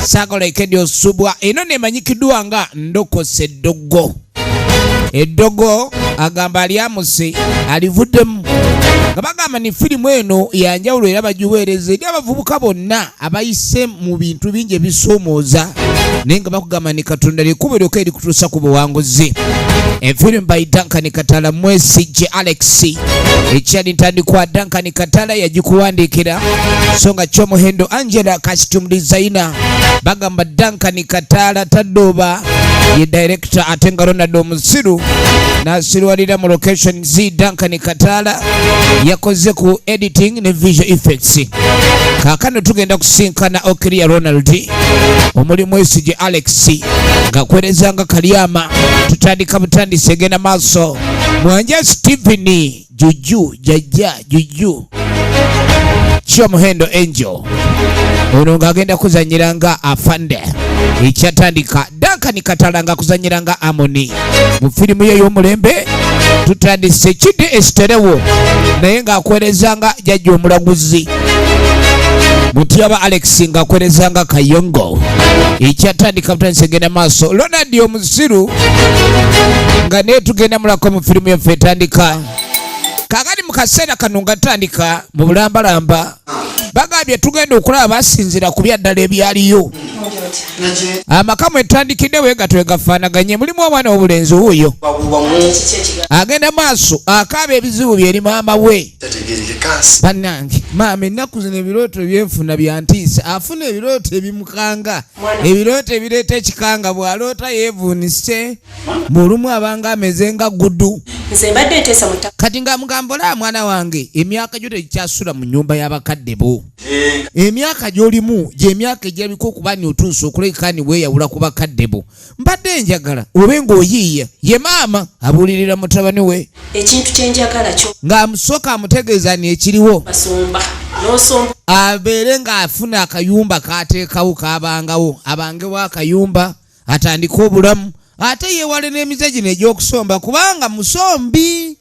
sakola ekedio subwa eno nemanyikidwa nga Ndokose eddogo. Eddogo agamba alyamuse alivuddemu nga bagamba ni firimu eno yanjawulo era bagiweereza eri abavubuka bonna abayise mu bintu bingi ebisoomooza naye nga bakugamba ni Katonda likubo lyoka erikutuusa ku buwanguzi. Efirimu by Duncan Katala Mwesijje Alex ekyali ntandikwa Duncan Katala yagikuwandiikira so nga Kyomuhendo Angela costume designer bagamba Duncan Katala Tadoba ye director ate nga Ronald Omusiru nasirwalira mu location Z. Duncan Katala yakoze ku editing ne visual effects. Kaakano tugenda kusinkana Okiria Ronald omuli Mwesijje Alex nga kwerezanga Kalyama tutandika butandise genda maaso Mwanja Stephen Juju Jaja Juju Kyomuhendo Angel ono ng'agenda kuzanyiranga afande ekyatandika Duncan Katala nga kuzanyiranga Amoni mu firimu ye y'omulembe tutandise Kide Esterewo naye ng'akwerezanga jjajja omulaguzi Mutyaba Alex ng'akwerezanga Kayongo ekyatandika butandise genda maaso Ronald Omusiru nga naye tugenda mulako mu firimu yaffe etandika kaakati mu kaseera kano nga tandika mu bulambalamba bagambye tugenda okulaba basinzira ku byaddala ebyaliyo amaka mwetandikidde weegatwe gafaanaganye mulimu omwana w'obulenzi wuuyo agenda maaso akaaba ebizibu byeri maama we bannange maama ennaku zino ebirooto byenfuna byantiisa afuna ebirooto ebimukanga ebirooto ebireeta ekikanga bw'aloota yeevuunise mulumu abanga ameze nga gudu kati nga mugamba olaba mwana wange emyaka gyo tegikyasula mu nnyumba y'abakadde bo emyaka gy'olimu gy'emyaka egyerabika okuba ni otuusa okulekani weeyawula ku bakadde bo mbadde njagala obe ng'oyiiya ye maama abuulirira mutabani we ekintu kyenjagala kyo ng'amusooka amutegeeza ni ekiriwo abeere ng'afuna akayumba k'ateekawo k'abangawo abangewo akayumba atandika obulamu ate yeewale n'emize gino egy'okusomba kubanga musombi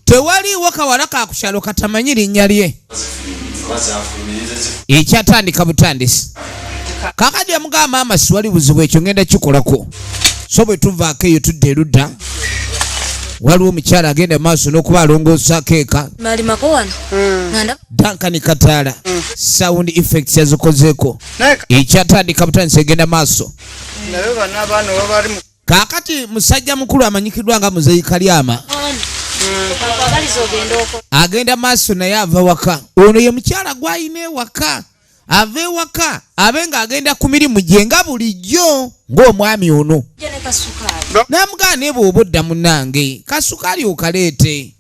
tewaliiwo kawala ka ku kyalo katamanyi linnya lye ekyatandika butandisi kakati amugamba maama siwali buzibu ekyo ngenda kikolako so bwe tuvaako eyo tudde erudda waliwo omukyala agenda maaso n'okuba alongoosaako eka Duncan Katala sound effects yazikozeeko ekyatandika butandisi egenda maaso kaakati musajja mukulu amanyikidwa nga Muzeeyi Kalyama agenda maaso naye ava waka ono ye mukyala gw'ayina ewaka ava ewaka abe ng'agenda ku mirimu gye nga bulijjo ng'omwami ono n'amugaa ne bw'oba odda munnange kasukaali okaleete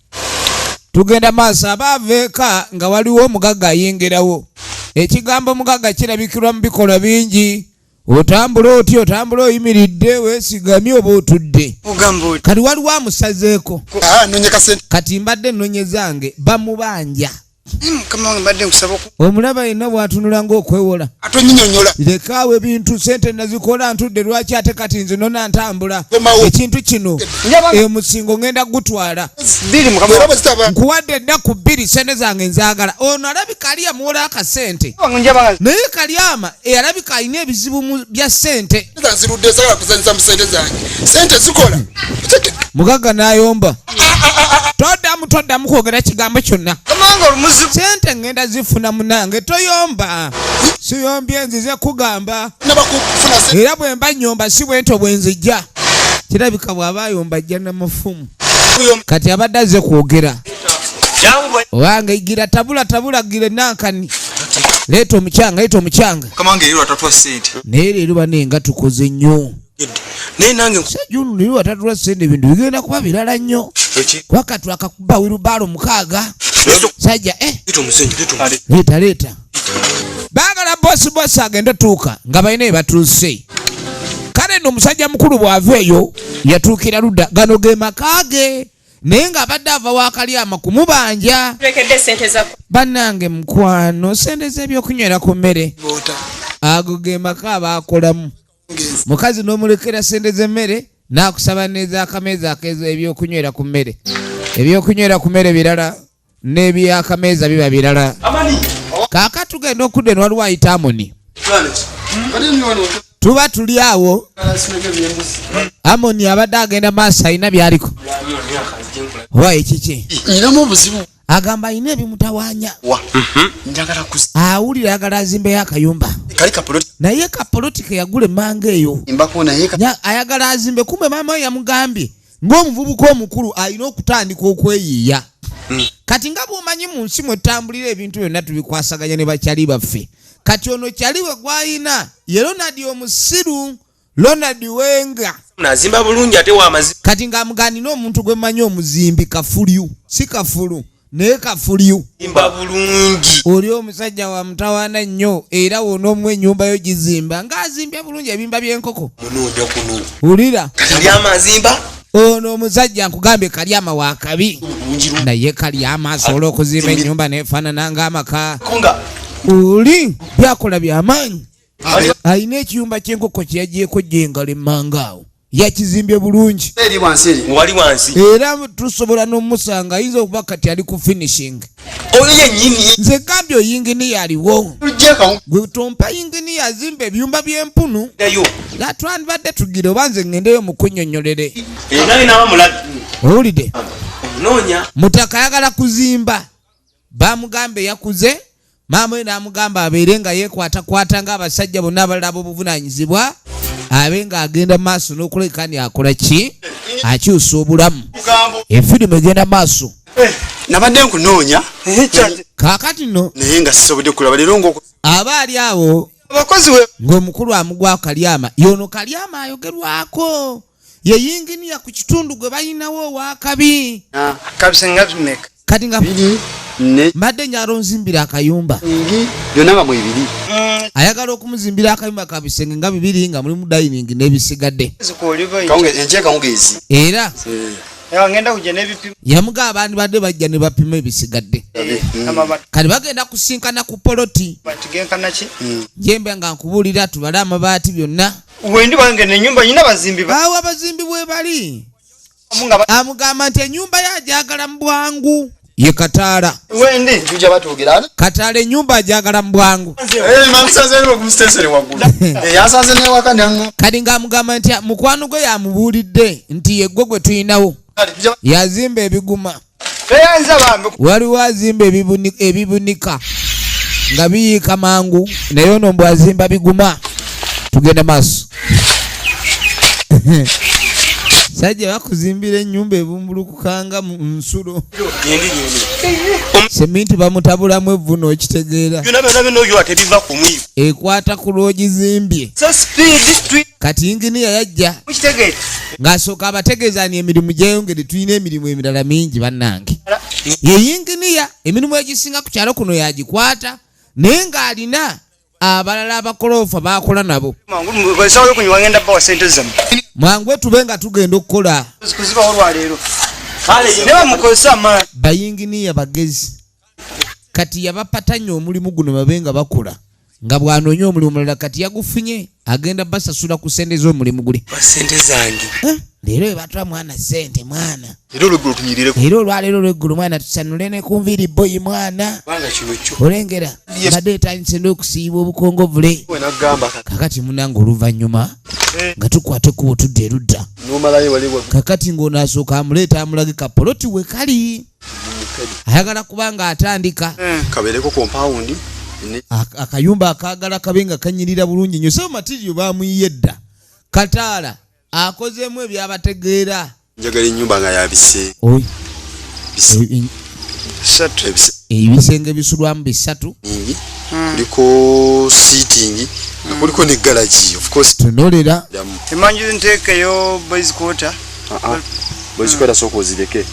tugenda maaso aba ava eka nga waliwo omugagga ayingirawo ekigambo omugagga kirabikirwa mu bikolwa bingi otambula otyo otambula oyimiridde weesigamye oba otudde kati waliwo amusazeeko kati mbadde nnonye zange bamubanja omulaba yenna bw'atunula ng'okwewola lekaawo ebintu sente nazikola ntudde lwaki ate kati nze nona ntambula ekintu kino emusingo ngenda gutwala nkuwadde ennaku 2 sente zange nzaagala ono alabika ali amuwola akasente naye Kalyama alabika alina ebizibu bya sente mugagga n'ayomba toddamu kwogera kigambo kyonna sente ngenda zifuna munange toyomba siyombye nzize kugamba era bwe mba nyomba si bwento bwe nzijja kirabika bw'aba ayomba ajja n'amafumu kati abadde azze kwogera owange igira tabula gire nankani leeta omukyanga naye leero banenga tukoze nnyo sajunu niwe watatula sente ebintu bigenda kuba birala nnyo wakati akakuba wirubaalo 6 sajja leeta baagala bosi agenda tuuka nga balina ebatuuse kale nno omusajja mukulu bw'ava eyo yatuukira ludda gano ge makaage naye ng'abadde ava wa Kalyama kumubanja bannange mukwano sente z'ebyokunywera ku mmere ago ge maka baakolamu mukazi n'omulekera sente z'emmere n'akusaba n'ez'akameeza akezo ebyokunywera ku mmere ebyokunywera ku mmere birala n'ebyakameeza biba birala kaaka tugenda okudde waliwo ayita Amoni tuba tuli awo Amoni abadde agenda maaso alina byaliko oba ekiki agamba alina ebimutawaanya awulira ayagala azimbeyo akayumba naye kapoloti ke yagula emmanga eyo ayagala azimbe kumbe maama we yamugambye ng'omuvubuka omukulu alina okutandika okweyiiya kati nga bw'omanyi mu nsi mwe tutambulira ebintu byonna tubikwasaganya ne bakyali baffe kati ono kyali we gwalina ye Ronald omusiru Ronald Wenga nazimba bulungi ate wamazima kati ng'amuganina omuntu gwe mmanyi omuzimbi kafulyu si kafulu naye kafulyu zimba bulungi oli omusajja wa mutawaana nnyo era wona omu ennyumba yo gizimba ng'azimbye bulungi ebimba by'enkoko munojo kuno wulira kali amazimba ono omusajja nkugambye Kalyama wa kabi naye Kalyama asobola okuzimba ennyumba nefaanana ng'amaka oli byakola byamaanyi alina ekiyumba ky'enkoko kye yagyeko gyengala emmanga awo yakizimbye bulungi wali wansi era tusobola n'omusanga ayinza okuba kati ali ku finishing oyo yennyini nze gambye oyinginiya aliwo gwe tompa yinginiya azimba ebyumba by'empunu twandibadde tugira oba nze ŋŋendeyo mu kunnyonnyolere owulidde mutaka ayagala kuzimba bamugambe yakuze maama we n'amugamba abeere nga yeekwatakwata ng'abasajja bonna abalala b'obuvunaanyizibwa abe ng'agenda maaso n'okuleka ni akola ki akyusa obulamu efirimu egenda maaso nabadde nkunoonya kaakati nno naye nga sisobodde kulaba leero aba ali awo abakozi we ng'omukulu amugwaho Kalyama yono Kalyama ayogerwako ye yinginiya ku kitundu gwe balinawo owakabi kati nga mbadde nyalo nzimbira akayumba byonna nga mwebiri ayagala okumuzimbira akayumba ka bisenge nga 2 nga mulimu dining n'ebisigadde enkyekawungezi era yamuga abaani badde bajja ne bapima ebisigadde kati bagenda kusinkana ku poloti jembe nga nkubuulira tubale amabaati byonna awo abazimbi bwe bali amugamba nti ennyumba yajagala mu bwangu ye Kataala Kataala ennyumba ajagala mu bwangu kati ng'amugamba nti mukwano gwe yamubuulidde nti ye gwe tuyinawo yazimba ebiguma waliwo azimba ebibunika nga biyiika mangu naye ono mbw azimba biguma tugenda maaso sajja bakuzimbira ennyumba ebumbulukukanga mu nsulo seminti bamutabulamu evvu n'okitegeera ekwata ku lw'ogizimbye kati yinginiya yajja ng'asooka abategeezani emirimu gyeyongere tulina emirimu emirala mingi bannange ye yinginiya emirimu egisinga ku kyalo kuno yagikwata naye ng'alina abalala abakoloofa bakola nabo mwangu tube nga tugenda okukola bayinginiya bagezi kati yabapatanya omulimu guno babe nga bakola nga bw'anoonya omulimu mulala kati yagufunye agenda basasula ku sente z'omulimu gule leero ebatula mwana sente mwana era olwaleero olweggulu mwana tusanule ne kunviiri boyi mwana olengera badde etandise n'okusiiba obukongovule kakati munange oluvannyuma nga tukwate kubo tudde erudda kakati ng'onaasooka amuleeta amulage kapoloti we kali ayagala kubanga atandika kabeereko kompawundi akayumba akaagala kabe nga kanyirira bulungi nnyo so matiriyo baamuyiye dda Kataala akozeemu ebyabategeera njagala ennyumba nga yabise ebisenge bisulwamu 3 kuliko seating kuliko ne garage of course tunolera emanju nteekeyo boys quarter soko ozireke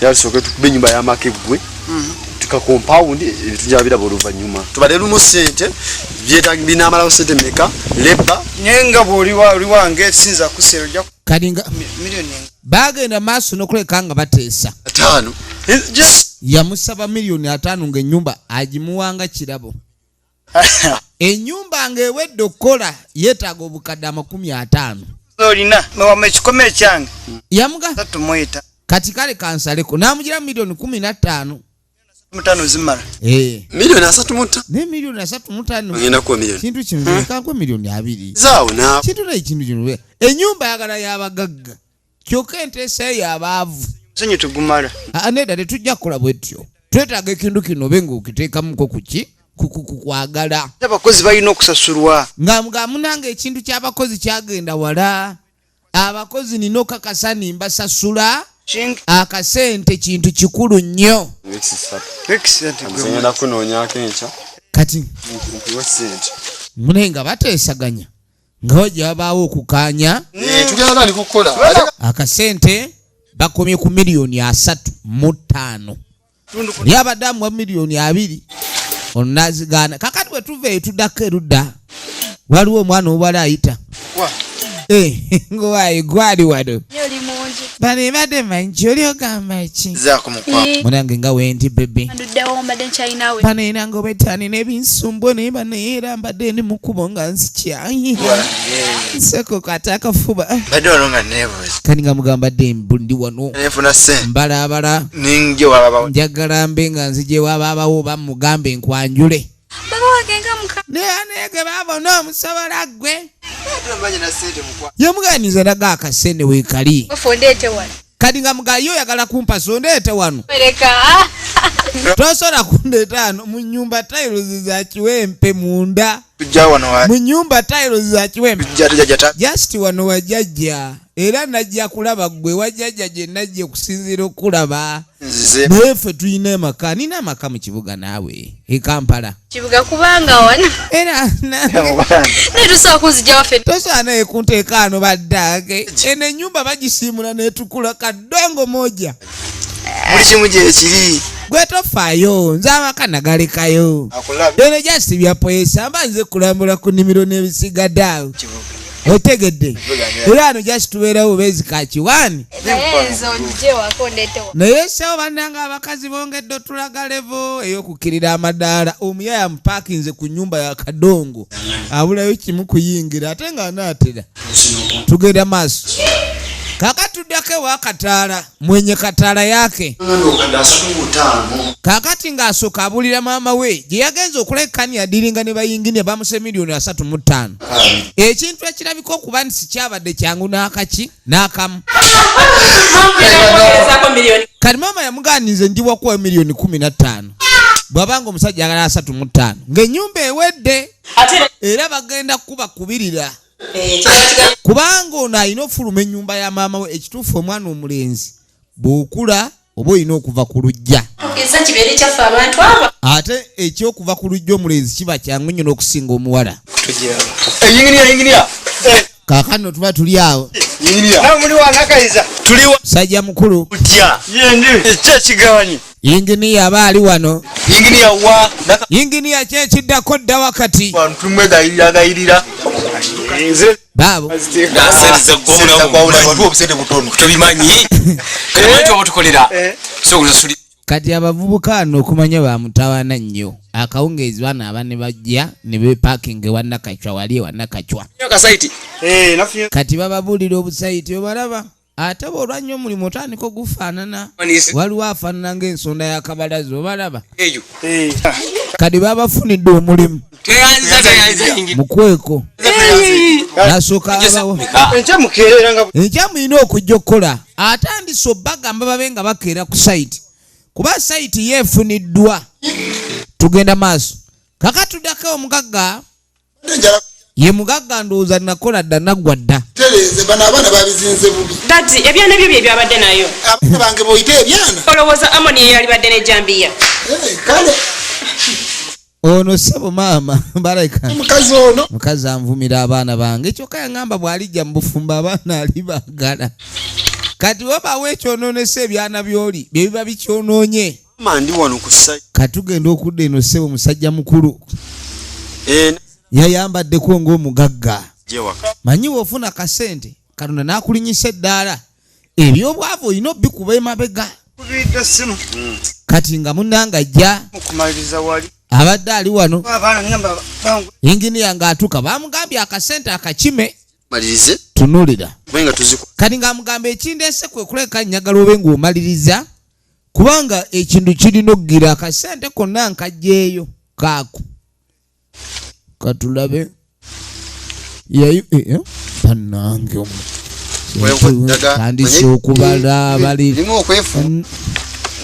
yalisooke tukube ennyumba y'amakeggwe tuka compound ebitujabira boluvannyuma tubale lumu sente binamalawo sente meka leba nyenga bwoli wange sinza kusero kalinga milioni bagenda maaso n'okuleka nga bateesa 5 yamusaba miliyoni 5 ng'ennyumba agimuwanga kirabo ennyumba ng'ewedde okukola yeetaaga obukadde 50 olina mewama ekikome ekyange yamuga tumuyita kati kale kansaleko n'amugira miliyoni 15 mutano zimala milioni 3 ne milioni 3 ngenda ku milioni kintu kino kakwe milioni 2 zaawo na kintu na kintu kino enyumba yagala y'abagagga kyokka enteesa y'abaavu senye tugumala aneda tetujja kukola bwetyo twetaaga ekintu kino be ng'okiteekamuko kuki kukwagala abakozi balina okusasulwa nga munanga ekintu ky'abakozi kyagenda wala abakozi nina okakasa nimbasasula akasente kintu kikulu nnyo ngenda kunoonyako enkya kati nkuwa sente mune nga bateesaganya nga wajja wabaawo okukaanya tugenda ni kukola akasente bakomye ku milioni 35 yabaddamu wa milioni 2 onazigana kakati bwe tuva etuddako erudda waliwo omwana obala ayita ngowayi gwali wano bano badde manji oli ogamba ki munange nga wendi bebe bano enanga obetani n'ebinsumbo naye bano era mbadde ndi mukubo nga nzikyayi nseko kata akafuba kani nga mugamba dde ndi wano mbalabala njagala mbe nga nzije wabaabawo bamugambe nkwanjule nege babona omusobola gwe yamuganiza naga akasente weekali kati nga mugayo oyagala kumpa sondeete wano tosobola kundeeta wano mu nyumba tiles za kiwempe munda mu nyumba tiles za kiwempe just wano wajjajja era najja kulaba gwe wajjajja gye najja okusinziira okulaba naye ffe tulina amaka nina amaka mu kibuga naawe e Kampala kibuga kubanga wana era netusobola kunzijja waffe tosobola naye kunteeka ano baddaage eno ennyumba bagisiimula netukula kadongo moja buli kimu gye kiri gwe tofaayo nze amaka nagalekayo eno just byapoyesa mba nze kulambula ku nnimiro n'ebisigadde awo otegedde era ano just tubeerawo beezika kiwaani naye sewo bannanga abakazi bongedde otulaga levo ey'okukkirira amadaala omuyaya mupaakinze ku nnyumba ya kadongo abulayo kimu kuyingira ate nga anaatera tugenda maaso kakatuddako ewa kataala mwenye kataala yake kakati ng'asooka abulira maama we gye yagenza okulekani adiringa ne bayingine bamuse milioni 35 ekintu ekirabika okuba nti sikyabadde kyangu n'akaki n'akamu kati maama yamuganize ndi wakuwa milioni 15 bw'abanga omusajja agala 35 ng'ennyumba ewedde era bagenda kubakubirira kubanga ono alina ofuluma ennyumba ya maama we ekituufu omwana omulenzi bw'okula oba olina okuva ku lujja ate ekyokuva ku lujja omulenzi kiba kyangu nnyo n'okusinga omuwala kaakano tuba tuli awo sajja mukulu yinginiya aba ali wano yinginiya kyekiddako dda wakati baabo kati abavubuka ano okumanya bamutawaana nnyo akawungeezi bana aba ne bajja ne beepakinga ewa Nakacwa wali ewa Nakacwa kati bababuulira obusayiti obalaba ate bw'olwannyo omulimu otandika ogufaanana waliwo afaanana ng'ensonda ya kabalazi obalaba kati babafunidde omulimu mukweko nasooka abawo enkya mulina okujja okukola atandise obbagamba babe nga bakeera ku sayiti kuba sayiti yeefuniddwa tugenda maaso kakatuddako omugagga ye mugagga ndowooza nakola dda naggwa dda bano abaana babizinze bubi dati ebyana byo bye byabadde nayo abaana bange boyite ebyana olowooza Amoni ye yali badde ne Jambiya kale ono sebo maama bareka mukazi ono mukazi anvumira abaana bange kyokka yaŋŋamba bw'alijja mu bufumba abaana alibaagala kati wobawo ekyonoonesa ebyana by'oli bye biba bikyonoonye mandi wano ku site katugenda okudda eno sebo musajja mukulu yayambaddeko ng'omugagga manyi woofuna kasente Katonda n'akulinyisa eddaala ebyobwavu olina obbikuba emabega kati nga munnanga ajja abadde ali wano yinginiya ng'atuuka bamugambye akasente akakime malirize tunulira benga tuziko kati ng'amugamba ekindeese kwe kuleka njagala obe ng'omaliriza kubanga ekintu kirina okugira akasente konna nkajjeeyo kaako katulabe bannange tandise okubala bali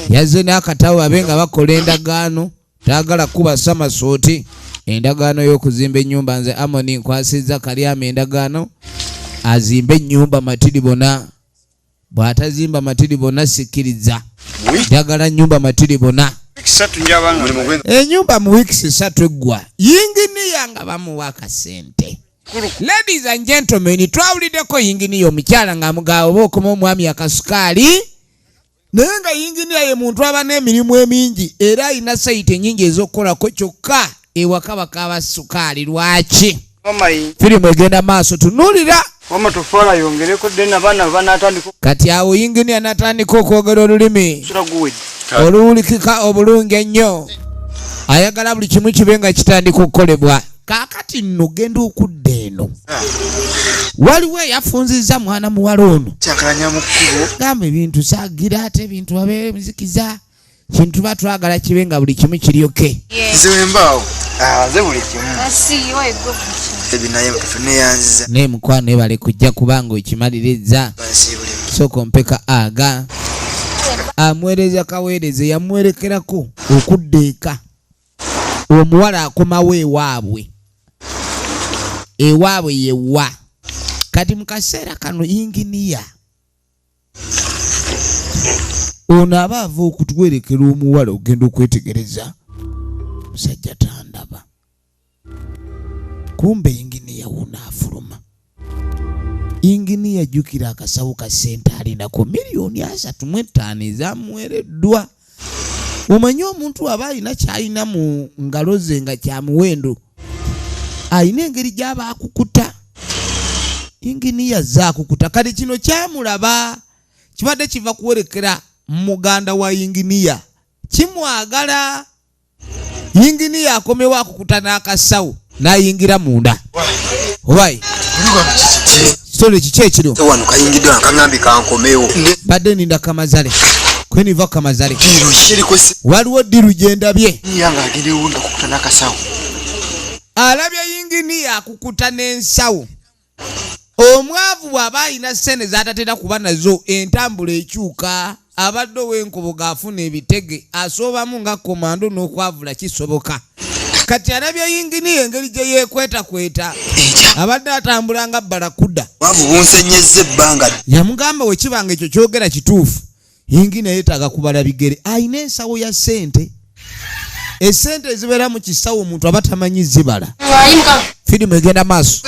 yazze n'akatawo babe nga bakola endagaano taagala kuba samasooti endagaano y'okuzimba ennyumba nze Amoni nkwasizza Kalyama endagaano azimba ennyumba matiri bona bw'atazimba matiri bona sikkiriza njagala nnyumba matiri bona ennyumba mu wiikisi 3 eggwa yinginiya nga bamuwa akasente. Ladies and gentlemen, twawuliddeko yinginiya omukyala ng'amugaba oba okoma omwami akasukaali naye nga yinginiya ye muntu aba n'emirimu emingi era alina sayiti ennyingi ez'okukolako kyokka ewaka bakaba sukaali. Lwaki? Firimu egenda maaso tunuulira amatofaala yongereko dena baana banatandika kati awo yinginiya n'atandika okwogera olulimi oluwulikika obulungi ennyo ayagala buli kimu kibe nga kitandika okukolebwa. Kaakati nno genda okudda eno waliwo eyafunzizza mwana muwala ono gamba ebintu saagira ate ebintu babeemuzikiza kintu batwagala kibe nga buli kimu kiryoke zewembaawo ze buli kimu ebinaye tuneyanziza nemukwano ebale kujja kubanga okimaliriza sooka ompeka aga amwereza kaweereze yamwerekerako okudda eka omuwala akomawo ewaabwe yewa. Kati mu kaseera kano yinginiya ono aba ava okutwerekera omuwala ogenda okwetegereza musajja tandaba kumbe yinginiya wona afuluma. Yinginiya jjukira akasawo ka ssente alinako $3,500,000 ezamuweereddwa. Omanyi omuntu aba alina kyalina mu ngalo ze nga kya muwendo alina engeri gy'aba akukuta. Yinginiya zaakukuta kati kino kyamulaba kibadde kiva kuwerekera muganda wa yinginiya kimwagala. Yinginiya akomewo akukuta n'akasawo n'ayingira munda. Obayi kitole kiki ekiro wano kayingiddwa kaŋŋambi kankomewo badde ninda kamazale kweniva kamazale waliwo ddiru gyendabye yanga agendewo ndakukuta n'akasawo alabye yinginiya akukuta n'ensawo. Omwavu bw'aba alina ssente z'atatera kuba nazo entambula ekyuka abadde ow'enkoboga afuna ebitege asoobamu nga komando n'okwavula kisoboka. Kati alabye yinginiya engeri gye yeekwetakweta abadde atambula nga balakuda waavu bunsenyezza ebbanga yamugamba we kibanga ekyo kyogera kituufu yinginiya yeetaaga kubala bigere alina ensawo ya ssente. Essente ezibeera mu kisawo omuntu aba tamanyi zibala. Firimu egenda maaso.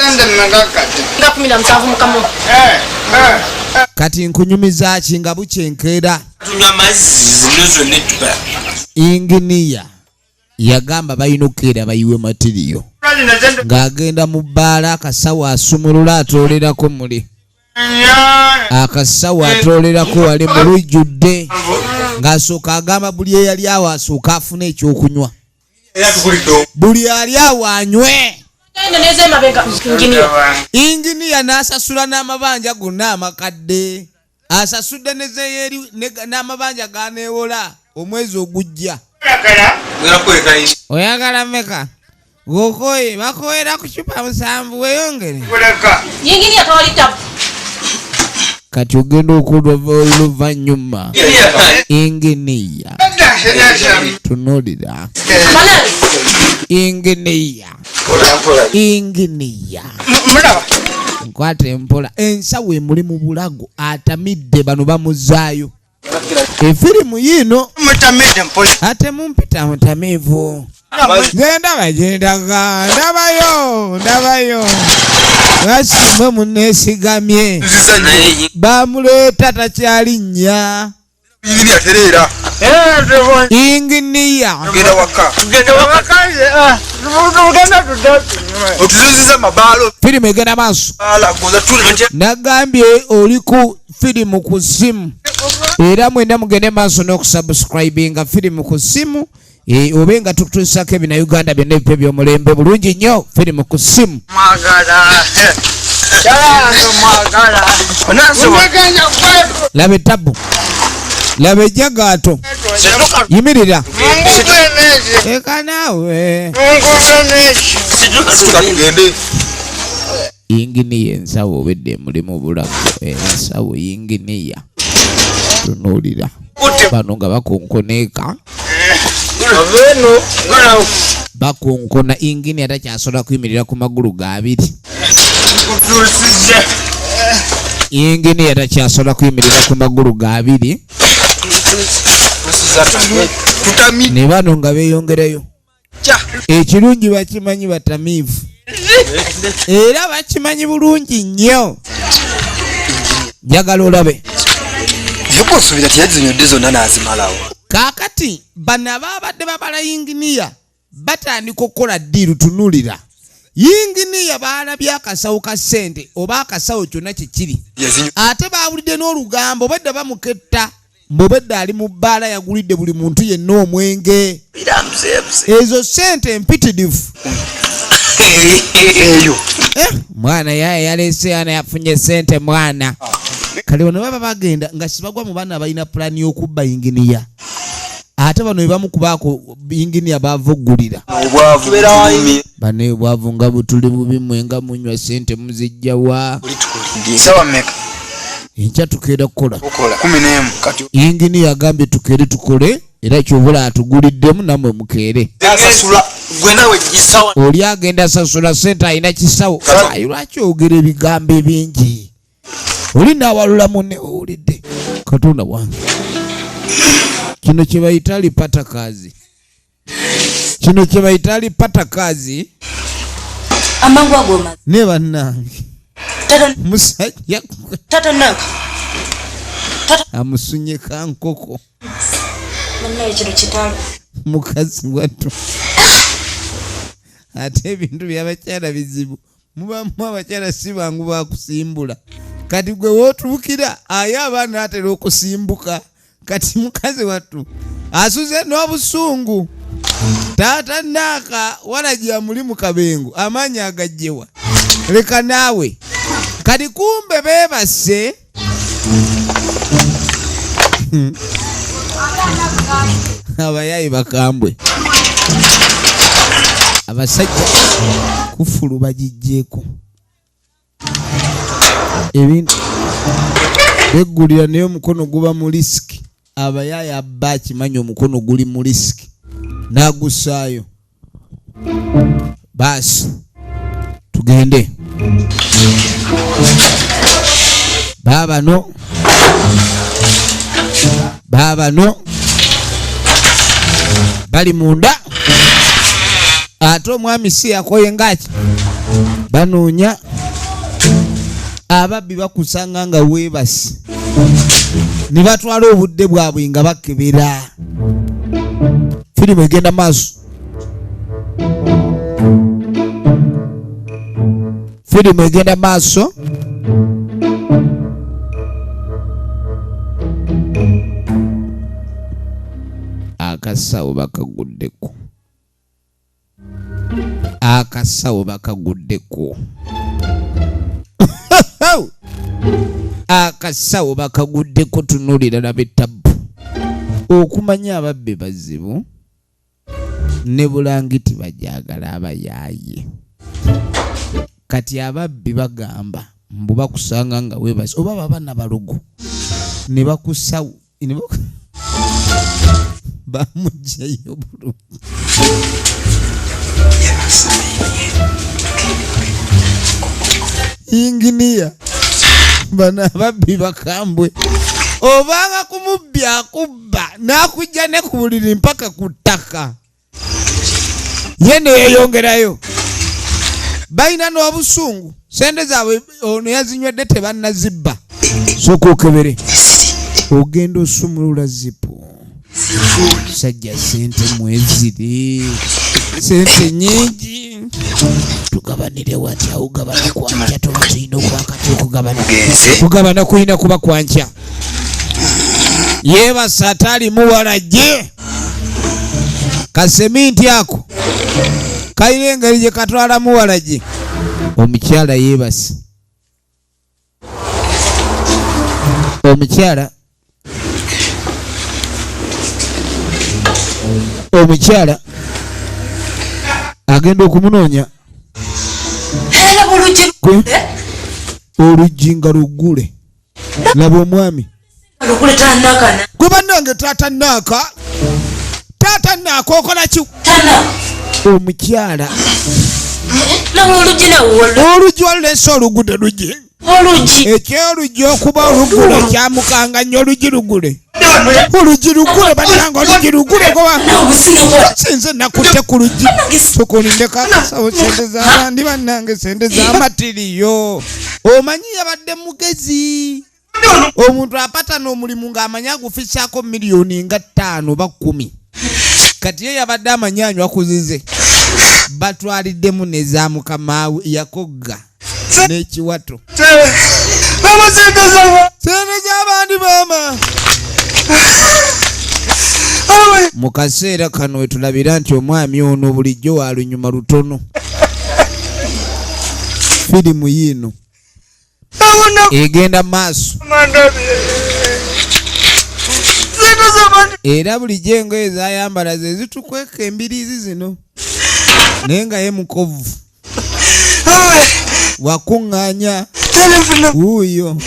Kati nkunyumiza ki nga bukyenkeera yinginiya yagamba balina okukeera bayiwe matiriyo ng'agenda mu bbaala akasawo asumulula atoolerako muli akasawo atoolerako wali mu lujjudde ng'asooka agamba buli eyali awo asooka afuna ekyokunywa buli ali awo anywe. Yinginiya n'asasula n'amabanja gonna amakadde asasudde n'amabanja ganeewola omwezi ogujja. Oyagala meka gokoye bakoyera ku cupa 7 weyongere Yinginiya tawali tabu kati ogenda okulova oluvannyuma. Yinginiya tunuulira yinginiya nkwata empola ensawo emuli mu bulago atamidde bano bamuzaayo. Efirimu yino ate mumpita mutamiivu genda bagendaga ndabayo gasimba munesigamye bamuleeta takyalinnya yinginiya firimu egenda maaso. Nagambye oli ku firimu ku ssimu era mwenda mugende maaso n'okusubscribinga firimu ku ssimu obe nga tukutuusako ebina Uganda byonna ebipya by'omulembe bulungi nnyo. Firimu ku ssimu laba ettabu laba ejjagaato yimirira eka naawe yinginiya ensawo obedde mulimu bulago ensawo yinginiya tunuulira bano nga bakonkoneeka bakonkona yinginiya takyasobola kuyimirira ku magulu gaabiri yinginiya takyasobola kuyimirira ku magulu gaabiri ne bano nga beeyongerayo ekirungi bakimanyi batamiivu era bakimanyi bulungi nnyo njagala olabe yokosuubira tiyazinyodde zonna n'azimalawo kaakati bano ababadde babala yinginiya batandika okukola ddiiru tunuulira yinginiya baalabye akasawo ka ssente oba akasawo kyonna kikiri ate baawulidde n'olugambo obedda bamuketta mbobedda ali mu bbaala yagulidde buli muntu yenna omwenge ezo ssente empitirivu eyo mwana yaye yaleese ana yafunye ssente mwana kale bano baba bagenda nga sibagwa mu baana balina pulaani y'okubba yinginiya ate bano bebamukubaako yinginiya bavuggulira bano obwavu nga butuli bubi mwenga munywa ssente muzijjawa sawa mmeka enkya tukeera kukola 11 kati yinginiya agambye tukeere tukole era kyobula atuguliddemu nammwe mukeere oli agenda sasula ssente alina kisawo ayi lwaki ogera ebigambo ebingi oli naawalula munne owulidde katonda wange kino kye bayita alipata kazi kino kye bayita alipata kazi amangu agoma ne bannange musajja amusunye kankoko mukazi wattu ate ebintu byabakyala bizibu mubamu abakyala si bangu bakusimbula kati gwe wootuukira aye abaana atera okusimbuka kati mukazi wattu asuze n'obusungu taata naaka walajja muli mu kabengo amaanyi agajjewa leka naawe kati kumbe beebase abayayi bakambwe abasajja kufulu bagijjeeko ebintu beggulira naye omukono guba mu lisiki abayayi abba akimanyi omukono guli mu lisiki n'agusaayo baasi tugende baabano bali munda ate omwami si yakoye ngaki banoonya ababbi bakusanga nga weebasi ne batwala obudde bwabwe nga bakebera firimu egenda maaso firimu egenda maaso akasawo bakaguddeko akasawo bakaguddeko tunuulira nab'ettabu okumanya ababbe bazibu ne bulangiti bajagala abayaaye kati ababbi bagamba mbu bakusanga nga weebasi oba baba nabalogo ne bakusawo bamugjayo bulungi yinginiya bano ababbi bakambwe obanga kumubbi akubba n'akujja ne ku buliri mpaka ku ttaka ye ne yeeyongerayo balina n'obusungu sente zaabwe ono yazinywedde tebannazibba sooka okebere ogenda osumulula zipu sajja sente mweziri sente nyingi tugabanire wati awugabana kwankya toba tulina okwakati okugabana kulina kuba kwankya yeebasa atali muwalajje kaseminti ako kalina engeri gye katwala muwalajje omukyala yeebase omukyala agenda okumunoonya oluggi nga luggule. Laba omwami gwe bannange taata naaka okola ki? Omukyala oluggi walulese olugudde luggi ekyoluggi okuba olugule kyamukanga nnyo oluggi lugule bannange oluggi lugule sinze nakutte ku luggi tukulindeko akasawo sente z'abandi bannange sente z'amatiriyo. Omanyi yabadde mugezi omuntu apatana omulimu ng'amanyi agufisaako miliyoni nga 5 oba 10 kati ye yabadde amanyi anywa kuzize batwaliddemu neza mukamaawe yakogga n'ekiwato sente z'abandi maama. Mu kaseera kano we tulabira nti omwami ono bulijjo wa lunyuma lutono. Firimu yiino egenda maaso era bulijjo engoye zayambala ze zitukweka embiriizi zino naye nga ye mukovu wakuŋŋaanya wuuyo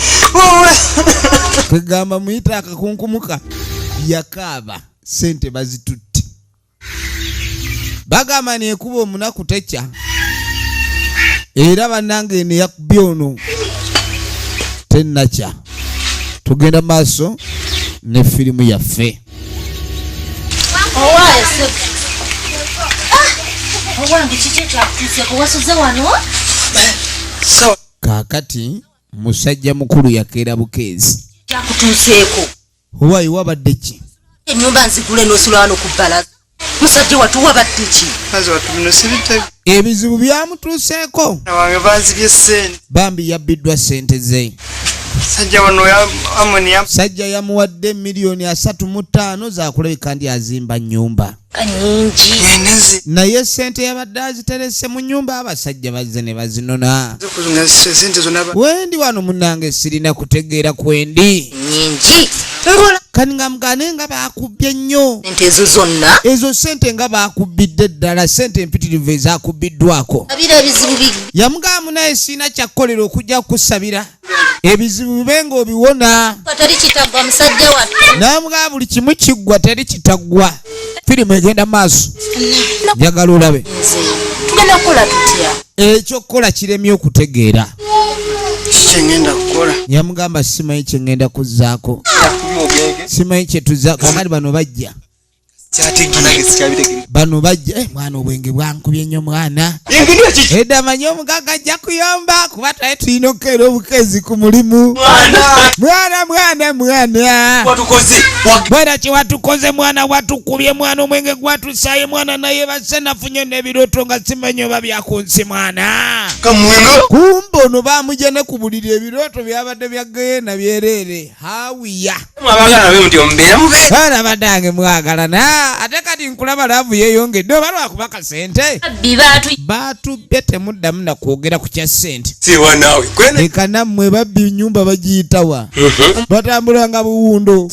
kwegamba muyita akakunkumuka yakaaba sente bazitutte bagamba neekuba omunaku tekya era bannange ne yakubye ono tennakya. Tugenda maaso ne firimu yaffe. Kaakati musajja mukulu yakeera bukeezi owaayi wabadde ki? Ennyumba nzigule n'osula wano ku bbalaza. Musajja watu wabadde ki? Ebizibu byamutuuseeko. Wange banzibye ssente. Bambi yabbiddwa ssente ze. Sajja yamuwadde miliyoni 35 zakulabika ndi azimba nnyumba Nyingi. naye ssente yabadde aziterese mu nnyumba abasajja bazze ne bazinona. Wendi wano munnange sirina kutegeera kwendi Nyingi. kani nga mugane nga bakubbye nnyo Ente ezo zonna. ezo ssente nga bakubbidde ddala ssente empitirivu ezakubbiddwako. Abira ebizibu bigi. Yamugamba naye sirina kyakkolera okujja kukusabira ebizibu bibe ng'obiwona. Katali kitagwa musajja watu. N'amugamba buli kimu kiggwa teri kitaggwa. Firimu egenda maaso njagala olabe Tugenda kukola tutya? ekyokukola kiremye okutegeera. Kyengenda kukola. Yamugamba simanyi kyengenda kuzzaako simanyi kyetuzaako kakati bano bajja mwana obwenge bwankubye nnyo mwana edda manyi omugaga ajja kuyomba kuba twaye tulina okukeera obukeezi ku mulimu. Mwana bwera kyewatukoze mwana watukubye mwana omwenge gwatusaaye mwana naye basse nafunye n'ebirooto nga simanyi oba byakunsi mwana kumbe ono bamujja ne ku buliri ebirooto byabadde byagenda byereere hawiya baana badange mwagalana ate kati nkulaba laavu yeeyongedde oba lwakubaka sente baatubbye temuddamu nakwogera ku kya ssente leka nammwe babbi nnyumba bagiyitawa batambulanga buwundo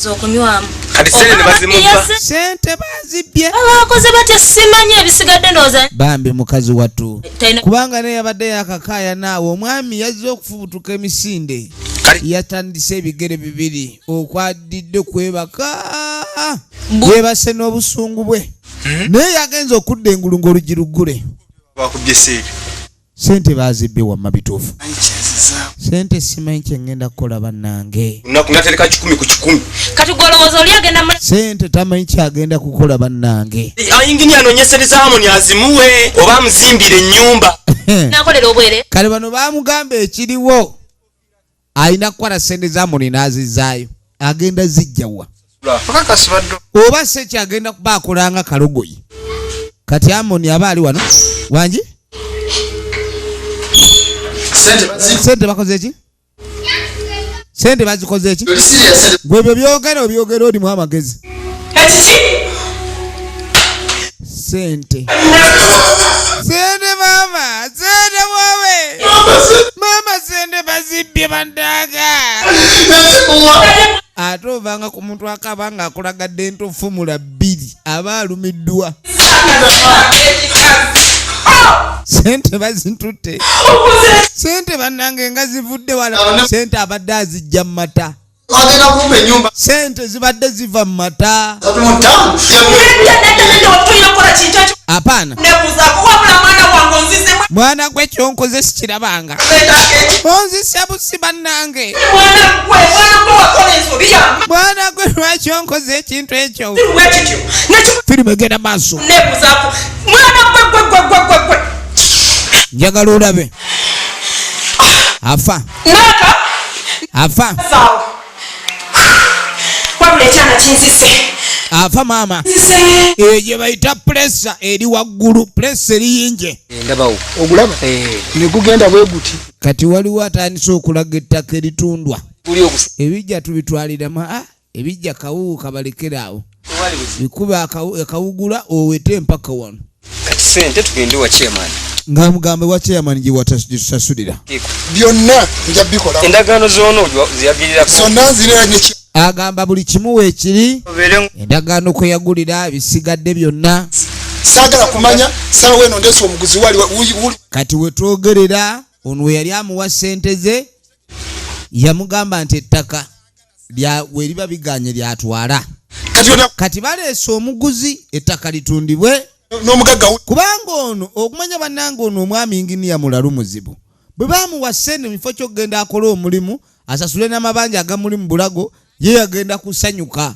sente bazibbye abakoze batya simanyi ebisigadde ndowooza. bambi mukazi wattu kubanga naye yabadde yakakaaya naawe omwami yazze okufubutuka emisinde yatandise ebigere bibiri okwadidde kwebaka yeebase n'obusungu bwe naye yagenza okudda engulu ng'oluggi luggule. Sente bazibbye wamma bituufu. Sente simanyi kyengenda kukola bannange. Natereka 10 ku 10. Kati gwolowooza oli agenda mu sente tamanyi kyagenda kukola bannange. Ayingini anoonyeseriza Harmony azimuwe oba amuzimbire ennyumba. nakolera obwere. Kale bano baamugamba ekiriwo alina kukwata sente za Harmony n'azizaayo agenda zijjawa oba se kyagenda kuba akolanga kalogoyi. Kati Harmony aba ali wano wangi sente bakoze ki? Sente bazikoze ki? Gwe byo byogera oli mu amagezi. Sente mama, sente mwawe mama, sente bazibbye bandaga ate ovanga ku muntu akabanga akulagadde entofumula 2 aba alumiddwa sente bazintute sente bannange nga zivudde wala sente abadde azijja mu mata sente zibadde ziva mu mata apana mwana gwe kyonkoze sikirabanga onzisa busi bannange mwana gwe lwaki onkoze ekintu ekyo firimu egenda maaso njagala olabe afa afa maama eyo bayita pressure eri waggulu pressure eriyinje ndabawo ogulaba ne gugenda bwe guti kati waliwo atandise okulaga ettaka eritundwa ebijja tubitwaliramu ebijja kawuwu kabalekerawo bikuba akawugula owete mpaka wano kati sente tugende wa chairman nga mugambe wa chairman gye watasasulira byonna nja bikola endagaano zoono ziyagirira zonna ziranye agamba buli kimu weekiri endagaano kwe yagulira bisigadde byonna saagala kumanya saawa eno ndeesa omuguzi wali kati wetwogerera ono we yali amuwa sente ze yamugamba nti ettaka weriba biganye lyatwala kati baleese omuguzi ettaka litundibwe n'omugagga kubanga ono okumanya bannange ono omwami nginiya mulalu muzibu bwe bamuwa sente mu kifo ky'okugenda akola omulimu asasule n'amabanja agamuli mu bulago ye yagenda kusanyuka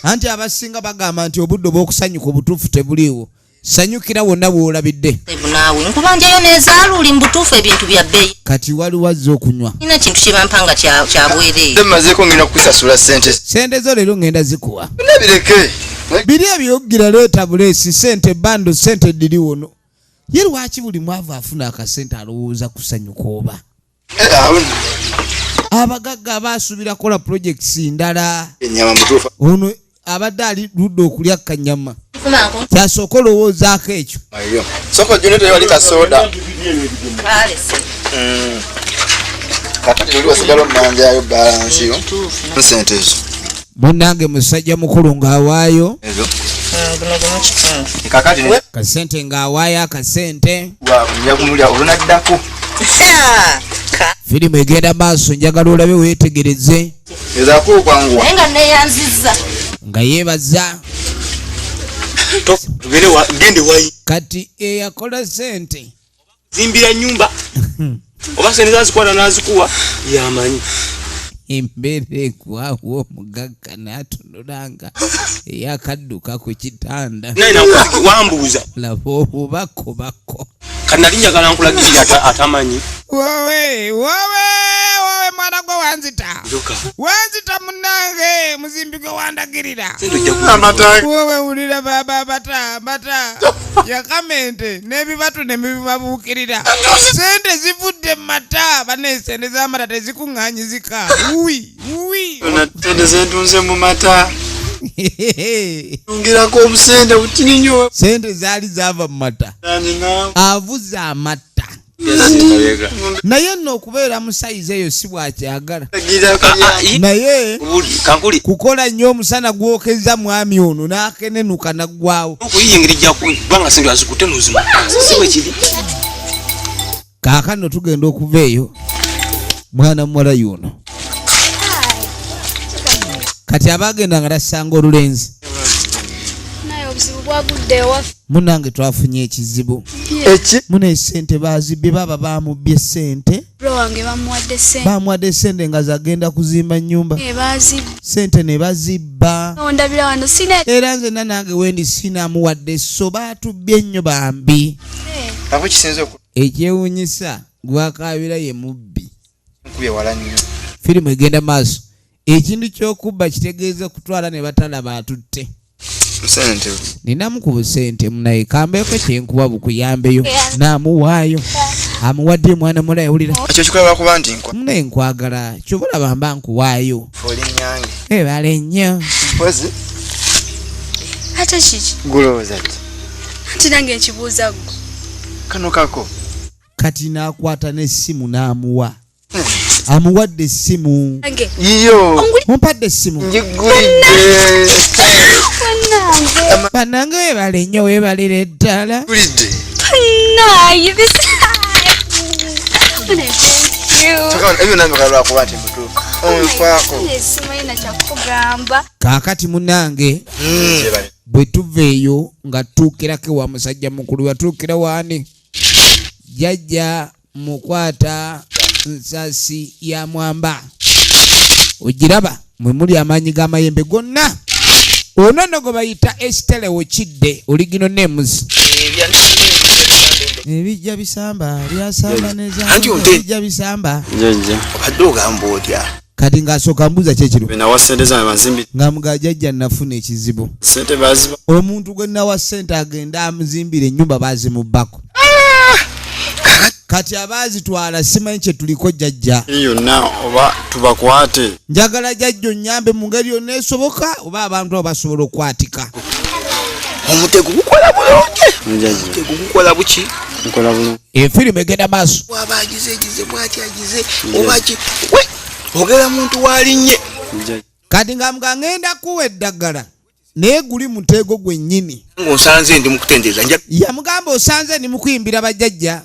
anti abasinga bagamba nti obudde obw'okusanyuka obutuufu tebuliiwo sanyukira wonna bw'olabidde naawe nkubanjayo nezaaluli mu butuufu ebintu bya bbeeyi kati waliwo azze okunywa nina kintu kibampanga kyabwereere temazeeko ngenda kukusasula sente zo leero ngenda zikuwa nabireke biri ebyogira leeta buleesi sente bando sente diri wono ye lwaki buli mwavu afuna akasente alowooza kusanyuka oba abagagga baasuubira kola projects ndala enyama mutuufa ono abadde ali ludde okulya kanyama kyasooka olowoozaako ekyo soko jonete wali kasoda kakati luli wasigala omumanjayo balansi yo sente ezo munnange musajja mukulu ng'awaayo ezo kakati kasente ng'awaayo akasente njagumulya olunaddako firimu egenda maaso njagala olabe weetegereze ezaako okwanguwa naye nga neeyanzizza nga yeebaza gende wayi kati eyakola sente zimbira nyumba oba sente zazikwata nazikuwa yamanyi embeera ekwawo omugagga n'atunulanga eyakadduka ku kitanda wambuuza laba obubakobako kati nali njagala nkulagirira atamanyi wowe mwana gwe wanzita munnange muzimbi gwe wandagirira wowe wulira baba bata yakamente n'ebibatu nebibabuukirira sente zivudde mu mata baneesente z'amata tezikuŋŋaanyizika sente zentunze mu mata ongirako obusente butini nnyo sente zaali zaava mu mata avuze amata naye nno okubeera mu sayizi eyo si bwakyagala naye kukola nnyo omusana gwokeza mwami ono n'akenenuka naggwawo okuyingirijja kubanga sente azikutte nozima si bwe kiri kaakano tugenda okuva eyo mwana muwala yuno kati abagenda nga tassanga olulenzi munange twafunye ekizibu muna esente bazibbye baba bamubbye sente bamuwadde sente nga zagenda kuzimba nnyumba sente ne bazibba era nzenna nange wendi sinamuwadde so baatubbye nnyo bambi ekyewuunyisa gwakabira ye mubbi firimu egenda maaso ekintu ky'okubba kitegeeza kutwala ne batalaba atutte ninamu ku busente munaye kambeeko kyenkuba bukuyambeyo n'amuwaayo amuwadde mwana mula yawulira ekyo kikolebwa kuba nti munaye nkwagala kyobulaba mba nkuwaayo ebale nnyo ate kiki gulowooza ti nti nange nkibuuza gwe kano kako kati n'akwata n'essimu n'amuwa amuwadde essimu. Iyo. Mumpadde essimu. Njigulidde. Bannange weebale nnyo weebalira eddala. Njigulidde. Naye bisa. Ebyo nange kalwa kuba ati mutuufu. Onkwako. Simanyi kyakugamba. Kaakati munnange bwe tuva eyo nga tutuukirako wa musajja mukulu yatuukira waani jjajja mukwata nsasi ya mwamba ogiraba mwe muli amaanyi g'amayembe gonna ono nno gwe bayita esiterewo kidde oligino nemuzi ebijja bisamba byasamba nezabijja bisamba obadde ogamba otya kati ng'asooka mbuuza kyekiro Benawa sente za mazimbi. nga mugajjajja nafuna ekizibu Sente baziba. omuntu gwe nawa ssente agenda amuzimbira ennyumba bazimubbako kati abaazitwala simanyi kye tuliko jjajja Yonna oba tubakwate. njagala jjajja onnyambe mu ngeri yonna esoboka oba abantu abo basobola okwatika omutego gukola bulungi omutego gukola buki Nkola bulungi. efirimu egenda maaso bwaba agize bwati agize obaki we ogera muntu walinnye kati nga mga ngenda kuwa eddagala naye guli muteego gwennyini ng'osanze ndi mukutendeeza yamugamba osanze ndi mukuyimbira bajjajja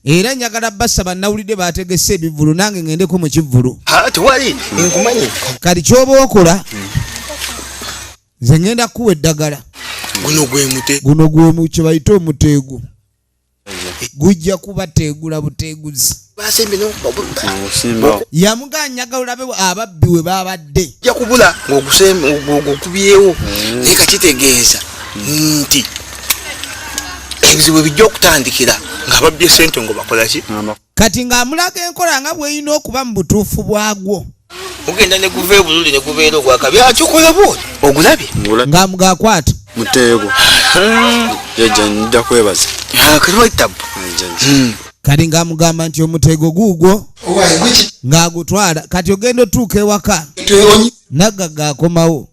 era njagala bassa bannawulidde bategese ebivulu nange ngendeko mu kivulu tewali nkumanyi kati kyoba okola nze ngenda kuwa eddagala guno gwe kye bayita omuteego gujja kubateegula buteeguzi yamuganya olabe ababbi we babadde ja kubula ng'okubyewo naye kakitegeeza nti ebizibu bijja okutandikira ng'ababbye sente ngo bakolaki kati ng'amulaga enkola nga bw'erina okuba mu butuufu bwagwo ogenda ne guva ebululi ne gubeera ogwakabi akyokola bwoti ogulabye ng'amugakwata muteego jjajja njja kwebaza kaliwaitabu kati ng'amugamba nti omuteego guugwo ng'agutwala kati ogenda otuuka ewaka naggaga akomawo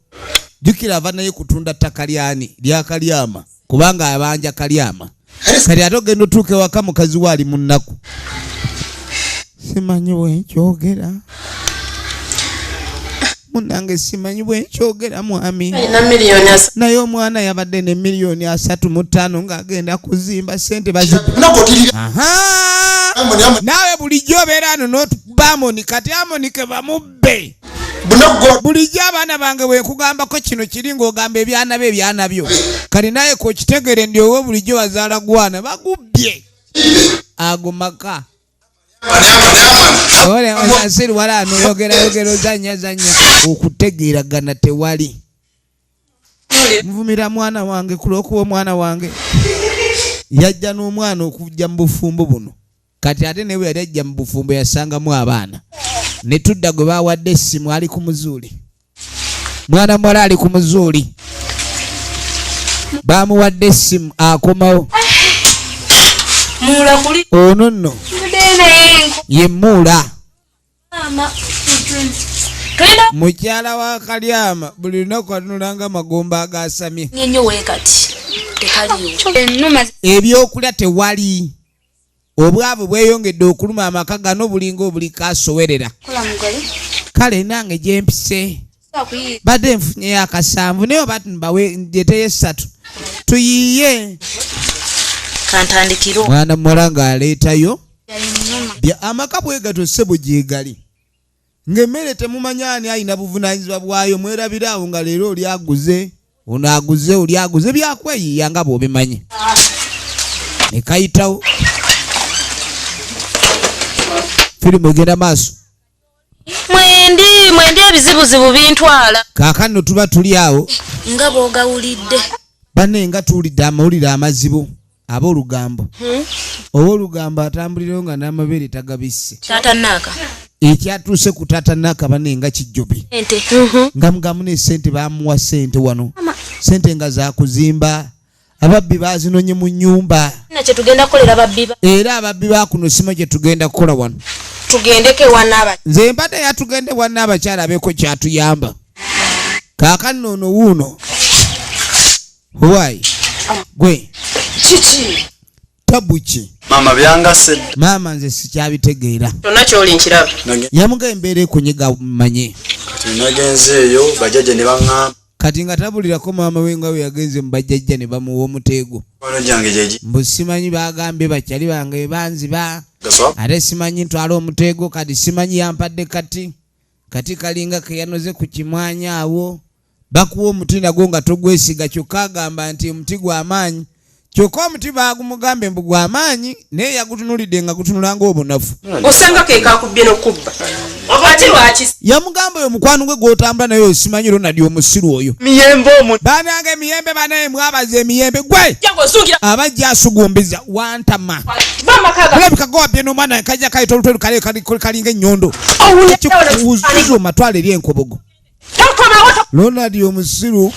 jjukira ava naye kutunda ttaka lyani lya Kalyama kubanga abanja Kalyama kati ate ogenda otuuka ewaka mukazi we ali mu nnaku simanyi bwenkyogera munange simanyi bwenkyogera mwami naye omwana yabadde ne miliyoni 35 ng'agenda kuzimba sente naawe bulijjo obeera ano n'otukuba Amoni kati Amoni ke bamubbe bulijjo abaana bange bwenkugambako kino kiri ng'ogamba ebyana byo kati naye kokitegere ndi owo bulijjo bazaala gwana bagubbye ago maka Siri wala anoyogera ozanya okutegeeragana tewali nvumira mwana wange kulwokuba omwana wange yajja n'omwana okujja mu bufumbo buno kati ate newe yali ajja mu bufumbo yasangamu abaana ne tudda gwe bawadde essimu ali ku muzuuli mwana muwala ali ku muzuuli bamuwadde essimu akomawo ono nno ye Muula mukyala wa Kalyama buli lunaku atunulanga amagomba agasamye ebyokulya tewali obwavu bweyongedde okuluma amaka gano bulinga obuli kasowerera kale nange gyempise badde nfunyeyo akasanvu naye oba mbawe njeteyo 3 tuyiye mwana muwala ng'aleetayo amaka bwe gato ssebo gyegali ng'emmere temumanyani ayina buvunaanyizibwa bwayo mwerabira awo nga leero oli aguze ono aguze oli aguze byakweyiiya nga bw'obimanyi ne kayitawo firimu egenda maaso mwendi ebizibuzibu bintwala kaakano tuba tuli awo nga bw'ogawulidde banne nga tuwulidde amawulire amazibu ab'olugambo oba olugambo atambulirayo nga n'amabeere tagabisse tatannaaka ekyatuuse ku tatannaaka banne nga kijjobi nga mugamu n'essente bamuwa ssente wano ssente nga zakuzimba ababbi bazinonye mu nnyumba kyetugenda kukolera babbi era ababbi bakuno sima gye tugenda kukola wano tugendeko ewannaaba nze mbadde yatugende wanna abakyala abeeko kyatuyamba kaakano ono wuuno huwayi gwe kiki tabuki Mama byangase. Mama nze sikyabitegeera. Tonna kyoli nkiraba. Yamuga embeera ekunyiga manye. Kati nagenze eyo bajjaja ne baŋŋamba. Kati nga tabulirako maama we nga we yagenze mu bajjajja ne bamuwa omuteego. Ono gyange jeji. Mbu simanyi bagambye bakyali bange banziba. Ate simanyi ntwala omuteego kati simanyi yampadde kati. Kati kalinga ke yanoze ku kimwanya awo. Bakuwa omuti nagwo nga togwesiga kyokka agamba nti omuti gw'amaanyi. Kyokka omuti baagumugambe mbu gw'amaanyi naye yagutunulidde nga gutunula ng'obunafu. Osanga ke kakubye n'okubba. Ati lwaki? Yamugamba oyo mukwano gwe gw'otambula naye osimanyi Ronald omusiru oyo. Miyembe omuntu. Banange emiyembe banaye mwabaza emiyembe gwe. Abajja asugumbiza wantama. Olabika gowabye n'omwana kajja kayita olutwe kalinga ennyondo. Kikuwuzizo matwale eri enkobogo. Ronald omusiru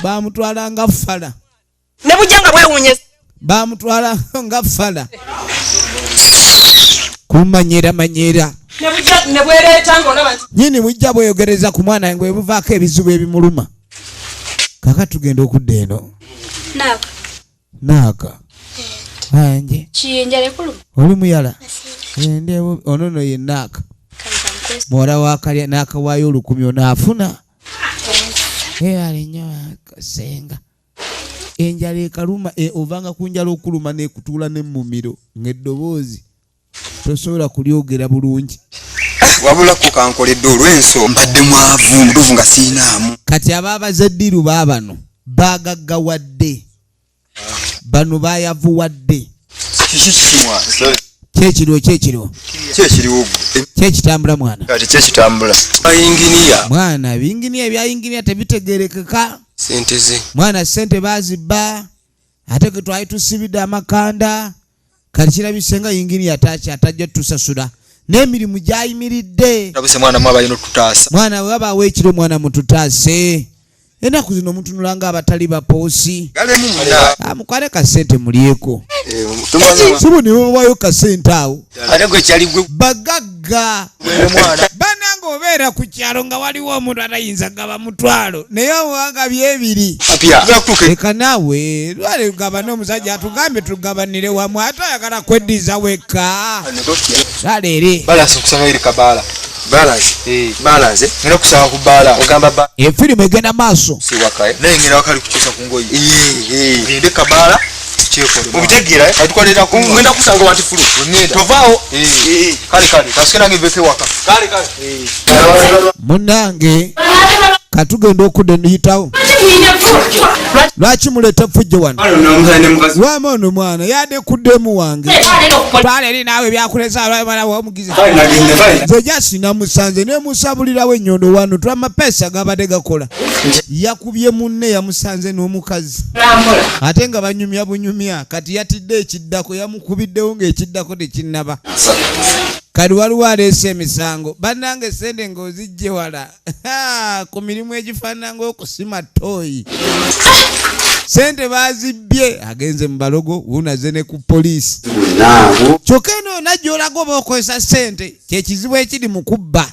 bamutwala nga ffala. Ne bujjanga bwewunyeza. Bamutwala nga ffala. Kumanyera. Ne bwereeta ng'olaba nti nyini bujja bweyogereza ku mwana ngwe buvaako ebizibu ebimuluma. Kaka tugenda okudda eno. Naaka. Anje. Chiyenjale kulu. Oli muyala. Ndewo onono ye naaka. Mwora wakalya n'akawaayo olukumi onaafuna. Ali nnyo akasenga. Enjala ekaluma ovanga ku njala okuluma n'ekutuula n'emmumiro ng'eddoboozi tosobola kulyogera bulungi. Wabula ko kankoledde olwenso mbadde mwavu mutuufu nga siinaamu. Kati abaabazaddiru baabano baagaggawadde. Bano baayavuwadde. Kyekiriwo. Kyekitambula mwana. Kati kyekitambula. Bayinginiya. Mwana binginiya ebyayinginiya tebitegerekeka. Sente ze. Mwana sente bazibba. Ate ke twali tusibidde amakanda. Kati kirabisenga yinginiya atajja tusasula. N'emirimu gyayimiridde. Labuse mwana mwabalina otutaasa. Mwana wabaawo ekiro mwana mututaase. Ennaku zino mutunulanga abatali bapoosi. Galemu muna. Mukwale kasente mulyeko. Tumanya. Sibu ne babayo kasente awo. Ate gwe kyali gwe. Bagagga. Mwana. Bananga obeera ku kyalo nga waliwo omuntu atayinza gaba mutwalo. Naye omuwanga byebiri. Apya. Leka naawe lwale gaba n'omusajja atugambye tugabanire wamu ate ayagala kweddiza wekka. Saleere. Balasi okusanga eri kabaala. Balance. Ngera kusanga ku baala. Ogamba ba. Efirimu egenda maaso. Si wakaye. Naye ngera wakali kukyusa ku ngoyi. Ngende kabaala. Mubitegira atukolera ku ngenda kusanga wati fulu. Tovaawo. Kale. Kasikena ngiveke waka. Kale. Munange. Katugenda okudde ndiyitawo. Lwaki muleeta fujjo wano? Wama ono mwana yadde kuddemu wange. Twala eri naawe byakulesa alwamala womugize. Nze jasina musanze ne musabulirawo ennyondo wano twamapesa gabadde gakola. Yakubye munne yamusanze n'omukazi. Ate nga banyumya bunyumya kati yatidde ekiddako yamukubiddewo ng'ekiddako tekinnaba. Kali waliwo aleese emisango. Bannange sente ng'ozijje wala. Ku mirimu egifaanana ng'okusima ttooyi. Sente bazibbye agenze mu balogo wunaze ne ku poliisi. Kyokka eno najja olaga oba okozesa sente kyekizibu ekiri mu kubba.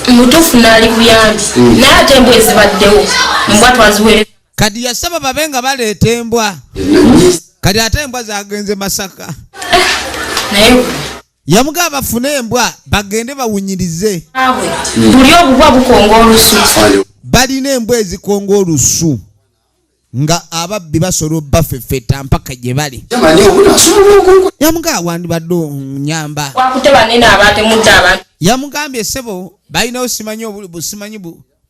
mutuufu n'ali buyambi. Naye ate embwa ezibaddewo embwa twaziwere. Kati yasaba babe nga baleeta embwa. Kati ate embwa zagenze Masaka. Naye Yamuga bafune embwa bagende bawunyirize. buli obubwa bukonga olusu. Balina embwa ezikonga olusu. Nga ababbi basobola bafefeta mpaka gye bali. Yamuga wandibadde nyamba. Wakute banene abatemudde abantu. Yamugambye sebo balina osimanyi obusimanyi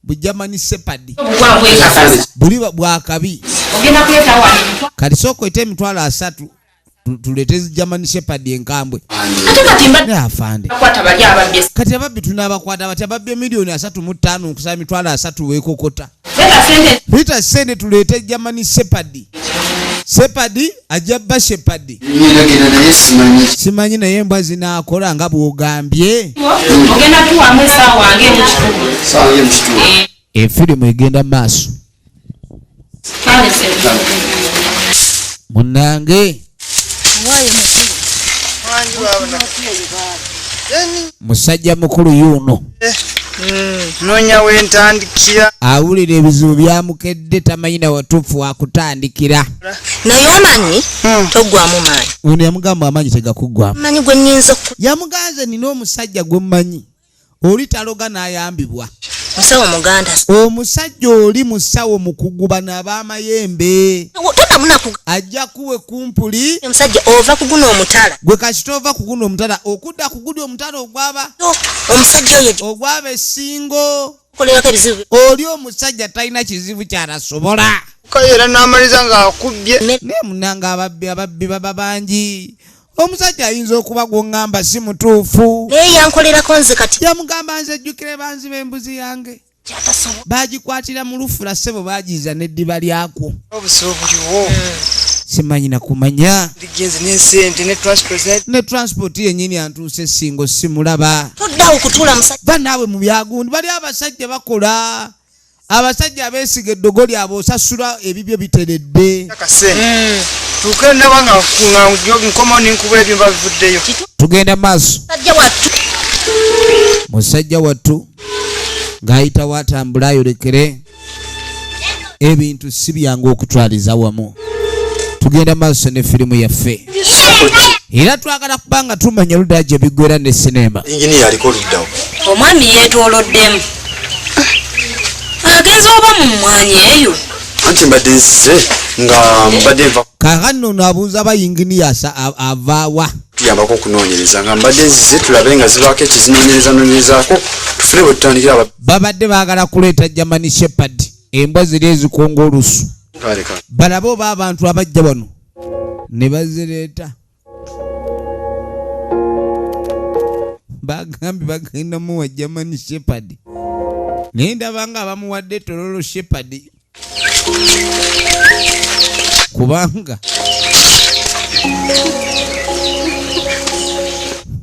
bujamani sepadi. Obubwa bwekakaza. Buli bwakabi. Ogenda kuyeta wano. Kati soko ete emitwalo 3 tulete German Shepherd enkambwe. Ate kati mbadde afande. Akwata bali ababye. Kati ababbi tunabakwata bati ababbi milioni 3.5 okusaba emitwalo 3 weekokota. Leta sente tulete German Shepherd. Shepherd ajabba Shepherd. Simanyi naye embwa zinaakola nga bw'ogambye. Ogenda tuwamu essaawa wange mu kitundu. Efirimu egenda maaso. Munange. Musajja mukulu yuno. nonya wentandikira awulira ebizibu byamukedde tamanyi na watuufu wakutandikira naye omanyi togwamu maanyi ono yamugamba amanyi tegakuggwamu manyi gwe nnyinza yamuganze nina omusajja gwe mmanyi oli taloga n'ayambibwa musawo muganda omusajja oli musawo mu kugubana ab'amayembe tonamunaku ajja kuwe kumpuli omusajja ova kuguna omutala gwe kasita ova kuguna omutala okudda kugulya omutala ogwaba omusajja oyo ogwaba essingo kolerako ebizibu oli omusajja talina kizibu kyalasobola kayera n'amaliza ng'akubbye naye munanga ababbi baba bangi omusajja ayinza okuba gwoŋŋamba si mutuufu naye yankolerako nze kati yamugamba nze ejjukire banzi b'embuzi yange bagikwatira mu lufula ssebo bagiyiza n'eddiba lyakwo obuzibu buliwo simanyi nakumanya ligenze n'esente ne transport yennyini antuuse essingo simulaba toddawo kutuula musajja ba naawe mu byagundi bali abasajja bakola abasajja abeesiga eddogo lyabwe osasula ebibyo biteredde tuke nabanga nkoma ninkuba ebyo bavuddeyo tugenda maaso musajja wattu ng'ayita watambula ayolekere ebintu si byangu okutwaliza wamu tugenda maaso ne firimu yaffe era twagala kubanga tumanya oludda gye biggwera ne sinema inginiya aliko oluddawo omwami yeetooloddemu agenza oba mu mmwanyi eyo anti mbadde nzize nga mbadde nva kaakano ono abuuza abayinginiya avaawa tuyambako okunoonyereza nga mbadde nzize tulabe nga zibaako ekizinoonyerezaako tufune bwe tutandikira babadde baagala kuleeta German Shepherd embwa ziri ezikonga olusu balabe oba abantu abajja wano ne bazireeta bagambye bagenda muwa German Shepherd naye ndaba nga abamuwadde tololo Shepherd kubanga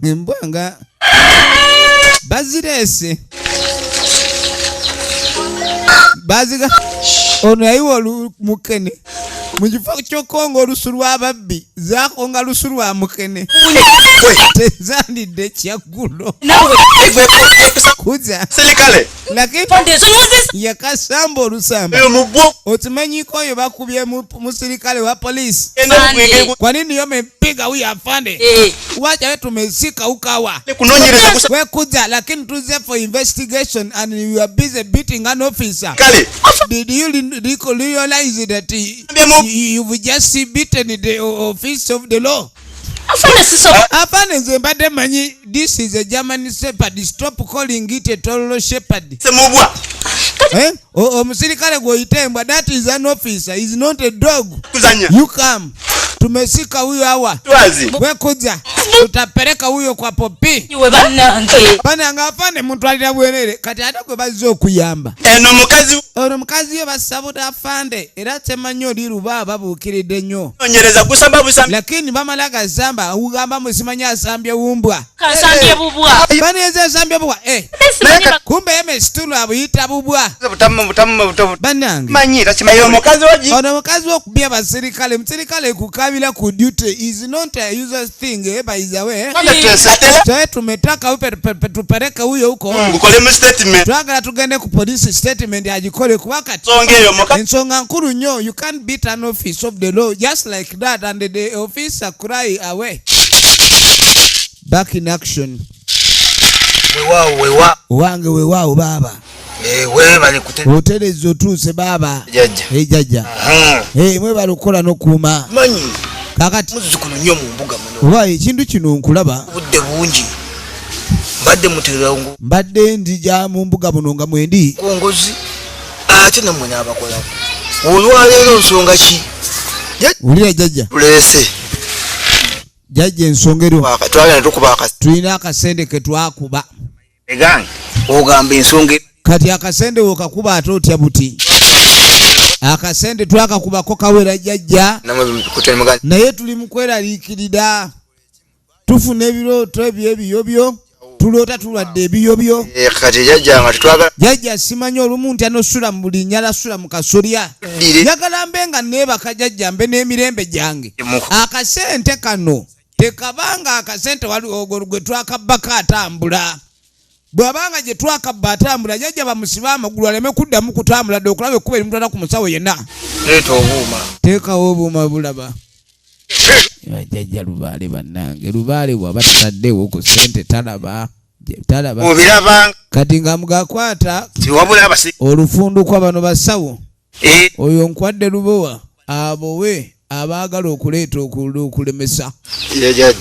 embwa nga bazireese baziga ono yayiwa mukene mu kifo ky'okonga olusu lw'ababbi zakonga lusu lwa mukene tezandidde kyaggulo kuza lakini yakasamba olusamba otumanyiko oyo bakubye musirikale wa polisi kwa nini yomempiga huyu afande wacha wetu tumesika ukawa we kuja lakini tuze for investigation and you are busy beating an officer did you realize that you've just beaten the office of the law afane nze mbadde manyi this is a German Shepherd stop calling it a tolo shepherd semubwa omusirikale gwoyita embwa that is an officer is not a dog you come tumesika huyo hawa we kuja tutapeleka huyo kwa popi iwe bananga afane mutwalira bwerere kati ate gwe bazze okuyamba ono mukazi yo basabuda afande era temanyi oli luba babuukiridde nnyo lakini bamala gazamba ugamba musimanye asambye wumbwa baneze asambye bubwa kumbe yeme situlu abuyita bubwa banange ono mukazi wokubya abasirikale musirikale kukabira ku duty is not a user thing by the way so tumetaka tupeleke huyo huko twagala tugende ku police statement agikole ku wakati ensonga nkulu nnyo you can't beat an office of the law just like that and the officer cry away back in action wange wewawo baba otereza otuuse baba ejjajja mwe balukola n'okuuma kakati muzzukulu nnyo mu mbuga muno oba ekintu kino nkulaba obudde bungi mbadde muterangu mbadde ndija mu mbuga muno nga mwendi kongozi ate nammwe n'abakolako olwaleero nsonga ki wulira jjajja tulese jjajja ensonga ero twagenda tukuba tulina akasende ke twakuba egange ogamba ensonga kati akasende wokakuba ate otya buti akasende twakakubako kawera jjajja naye tuli mu kweraliikirira tufuna ebirooto ebyebiyobyo tuloota tulwadde ebiyobyo kati jjajja nga tetwagala jjajja simanyi olumu nti anosula mu buli nnyala sula mu kasolya njagala mbe nga neebaka jjajja mbe n'emirembe gyange akasente kano tekabanga akasente wali ogwo gwe twakabbako atambula bwabanga gye twakabba atambula jjajja bamusiba amagulu aleme kuddamu kutambula dde okulaba ekkuba erimutwala ku musawo yenna leeta obuuma teekawo obuuma bulaba bajjajja lubaale bannange lubaale bw'aba tataddewo ku ssente talaba obiraba kati nga mugakwata tiwabula abasi olufunduko bano basawo oyo nkwadde lubowa abowe abaagala okuleeta okulemesa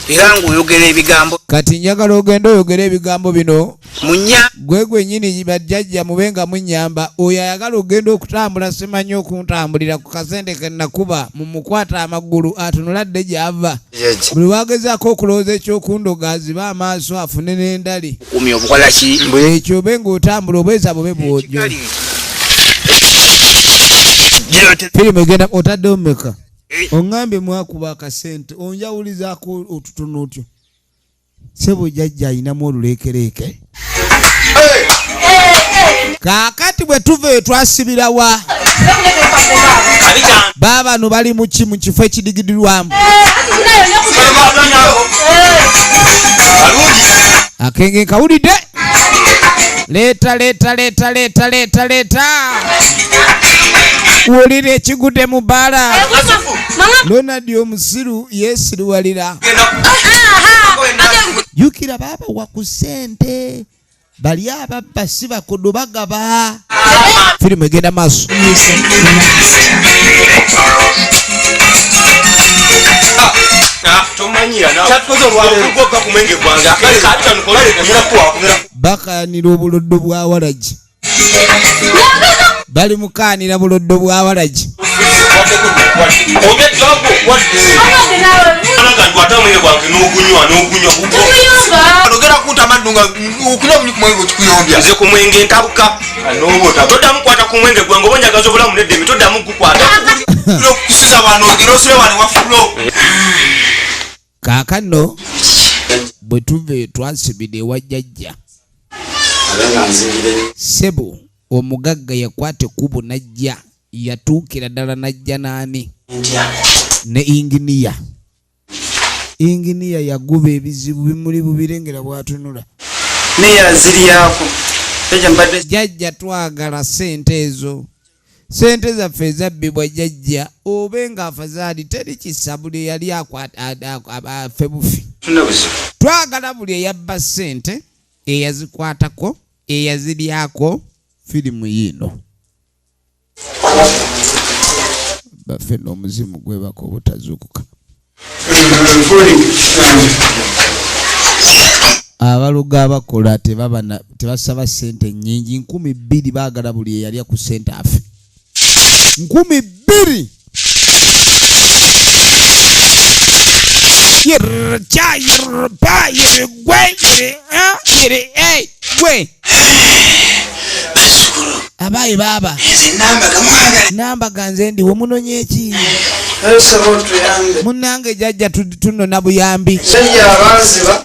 era ng'oyogera ebigambo kati njagala ogenda oyogera ebigambo bino munya gwe nnyini bajjajja mubenga munyamba oyo ayagala ogenda okutambula simanyi okuntambulira ku kasente ke nakuba mumukwata amagulu atunuladde gy'ava buli wagezaako okulowooza ekyokundoga aziba amaaso afune n'endali obukola ki ekyo obe ng'otambula obweza bube bwojjo firimu egenda otaddewo mmeka oŋŋambye mwakuba akasente onjawulizaako otutono otyo sebo jjajja ayinamu oluleekereeke kaakati bwe tuva etwasibirawa baabano bali muki mu kifo ekidigidirwamu akenge nkawulidde leeta wulira ekigudde mu bbaala Ronald omusiru yeesiruwalira jukira baaba wa ku ssente bali ababba si bakodo bagaba firimu egenda maaso bakaanira obuloddo bwa walagi bali mukaanira buloddo bwa walagi nze ku mwenge ntabuka toddamu kwata ku mwenge gwange oba njagaza obulamu neddemi toddamu gukwata okukusiza wano erosule wano wafulo kaakano bwe tuve twasibira ewa jjajja sebo omugagga yakwata ekkubo najja yatuukira ddala najja n'ani ne inginiya yaguba ebizibu bimuli bubirengera bwatunula neyaziriyako jjajja twagala ssente ezo sente zaffe ezabbibwa jjajja obe ng'afazaali teri kisabule yali afe bufi twagala buli eyabba ssente eyazikwatako eyaziryako firimu yino baffe n'omuzimu gwebaka obutazuukuka abaluga abakola tebasaba sente nnyingi 200 baagala buli eyalya ku sente afe 200 gwe abayi baba namba ganze ndi womunonye eki munange jjajja tunona buyambi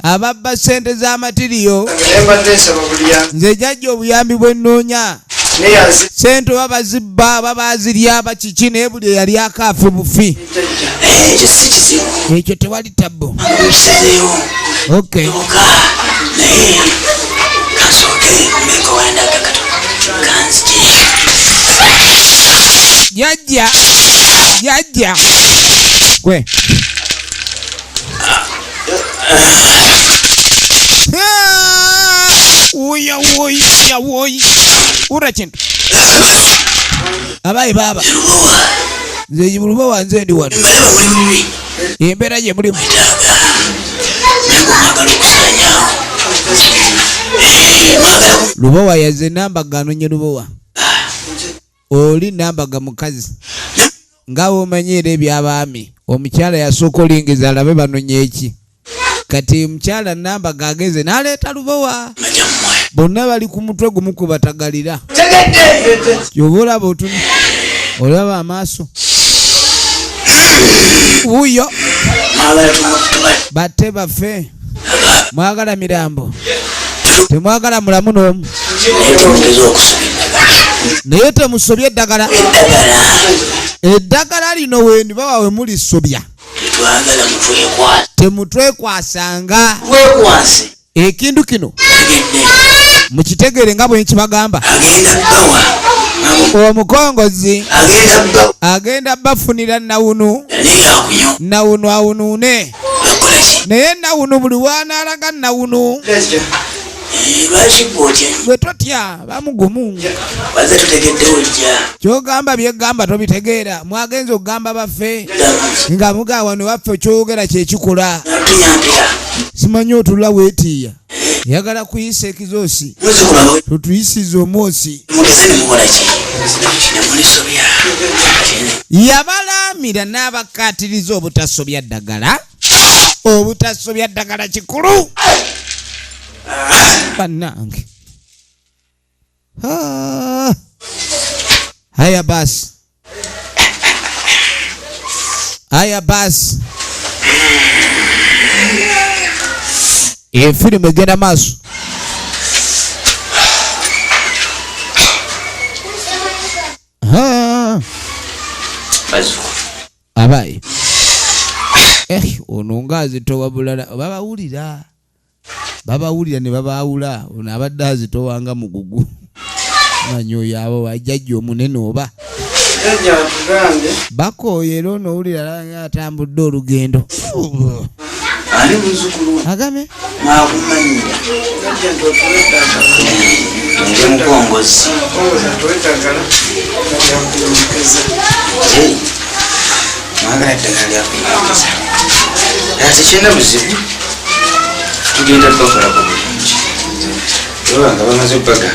ababba sente z'amatiriyo nze jjajja obuyambi bwe nnoonya sente oba bazibba aba bazirya bakiki naye buli eyali akaafe bufi ekyo tewali tabbo okay jjajja gwe woyi ura kintu abayi baba nze jibuluba wanze ndi wano embeera gye mulimu lubowa yaze nambaga anonye lubowa oli nambaga mukazi nga womanyiira ebyabaami omukyala yasooka olingeza alabe banonye eki kati mukyala nambaga ageze n'aleeta lubowa bonna bali ku mutwe gumu kwe batagalira kyoba olaba otuni olaba amaaso wuyo batte baffe mwagala mirambo temwagala mulamu n'omu naye temusobya eddagala lino wendi baba we mulisobya temutwekwasanga ekintu kino mukitegere nga bwe nkibagamba omukongozi agenda bafunira nawunu awunuune naye nawunu buli wanaalaga nawunu gwe totya bamugumu kyogamba byegamba tobitegeera mwagenza okugamba baffe nga mugawano waffe kyogera kyekikola simanyi otula weetiiya yagala kuyisa ekizoosi totuyisiza omwosi yabalaamira n'abakkaatiriza obutasobya ddagala kikulu bannange haya basi efirimu egenda maaso abaye ono ngaazitowa bulala babawulira ne babaawula ono abadde azitowanga mugugu manyi oyo abo wajjajja omunene oba bakooyera onowulira langa atambudde olugendo ali muzukulu agame maakumanyira nje mukongozi mwagala eddagala lyakunyongeza ate kirina buzibu tugenda bakolako bulungi oba nga bamaze obbaga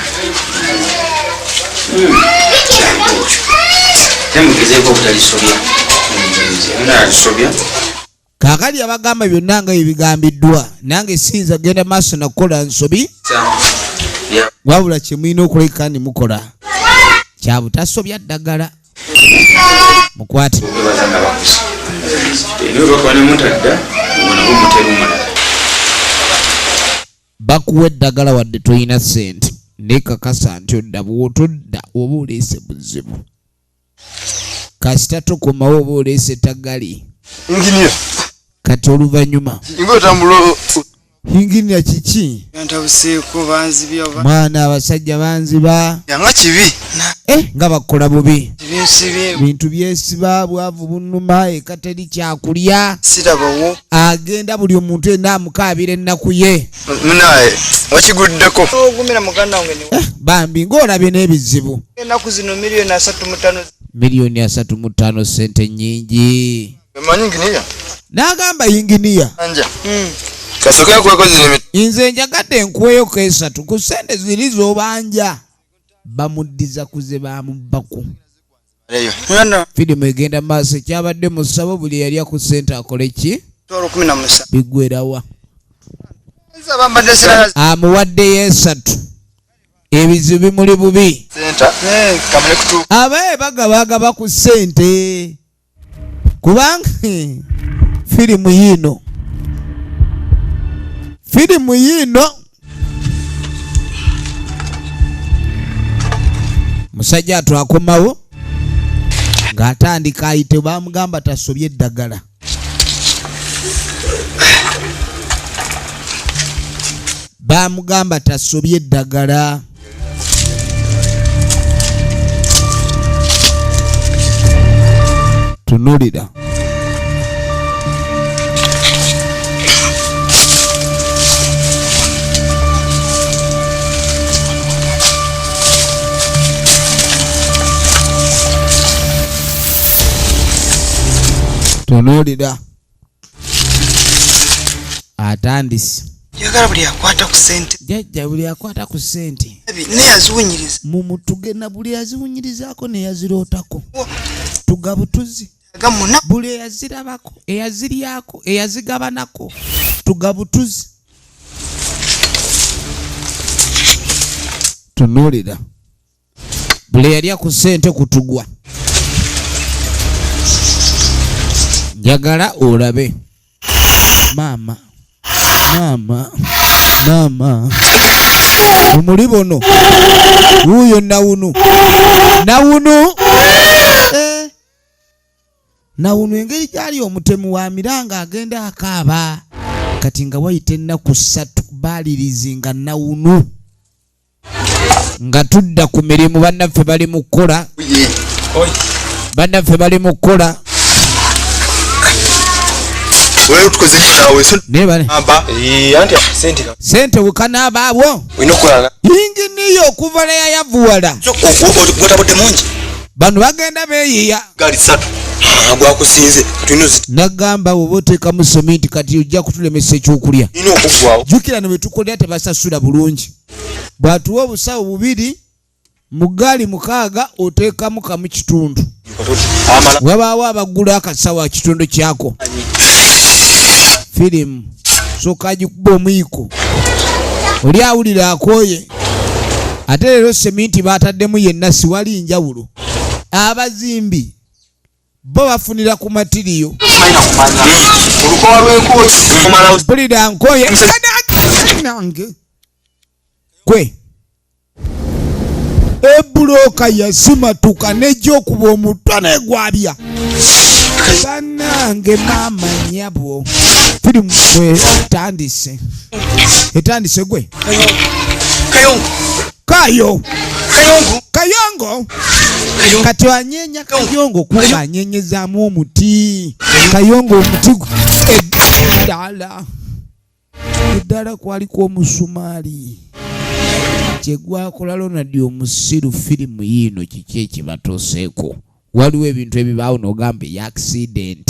kyangokyo temugezeeko obutalisobya nalisobya kakali abagamba byonna nga ebigambiddwa nange siyinza genda maaso nakukola nsobi wabula kyemulina okuleka ne mukola kyabutasobya ddagala mukwate bakuwa eddagala wadde toyina sente nekakasa nti odda bwotodda oba oleese buzibu kasita tokomawo oba oleese taggali kati oluvannyuma inginiya kiki mwana abasajja banziba nga bakola bubi bintu byesiba bwavu bunuma eka teri kyakulya agenda buli omuntu yenna amukaabira ennaku ye wakiguddeko bambi ng'olabye n'ebizibu ennaku zino miliyoni 35 sente nnyingi emanyi n'agamba inginiya nze njagadde enkuweyo kesatu ku sente ziri z'obanja bamuddiza kuze bamubbaku firimu egenda maaso ekyabadde mu ssabo buli yalya ku sente akole ki biggwerawa amuwaddeyo esatu ebizibu bimuli bubi abaye bagabagaba ku sente kubanga firimu yino musajja atwakomawo ng'atandika ayite bamugamba tasobye eddagala tunulira atandise yagala buli akwata ku sente jajja buli akwata ku sente neyaziwunyiriza mumutugena buli yaziwunyirizaako neyazirootako tugabutuzi buli eyazirabako eyaziryako eyazigabanako tugabutuzi tunuulira buli yalya ku sente kutugwa njagala olabe maama omuli bono wuuyo nawunu engeri gyali omutemu wa miranga agenda akaaba kati nga wayita ennaku 3 baalirizinga nawunu nga tudda ku mirimu bannaffe bali mu kukola bannaffe bali mu kukola wewe tukoze kitawe nebale amba anti sente bukana baabwo inokola yingi niyo okuvala yavuwala ogotabodde mungi bano bagenda beeyiya gali 3 bwakusinze nagamba woboteeka mu sementi kati ojja kutulemesa ekyokulya ino okugwawo jukira ne betukolera tebasasula bulungi bwatuwa obusawo 2 mu gaali 6 oteekamu kamu kitundu wabaawo abagula akasawo kitundu kyako firimu soka agikuba omuyiko oli awulira akooye ate leero sementi baataddemu yenna siwali njawulo abazimbi bo bafunira ku matiriyo olukoba lw'enkooti mpulira nkooye nange kwe ebuloka yasimatuka nejjokuba omutwa negwabya banange maama nyabwo firimu etandise gwe kayongo kati wanyenya kayongo kuba anyenyezaamu omuti kayongo omuti eddala kwaliko omusumaali kyegwakola Ronald omusiru firimu yino kiki ekibatuuseeko waliwo ebintu ebibaawo n'ogamba accident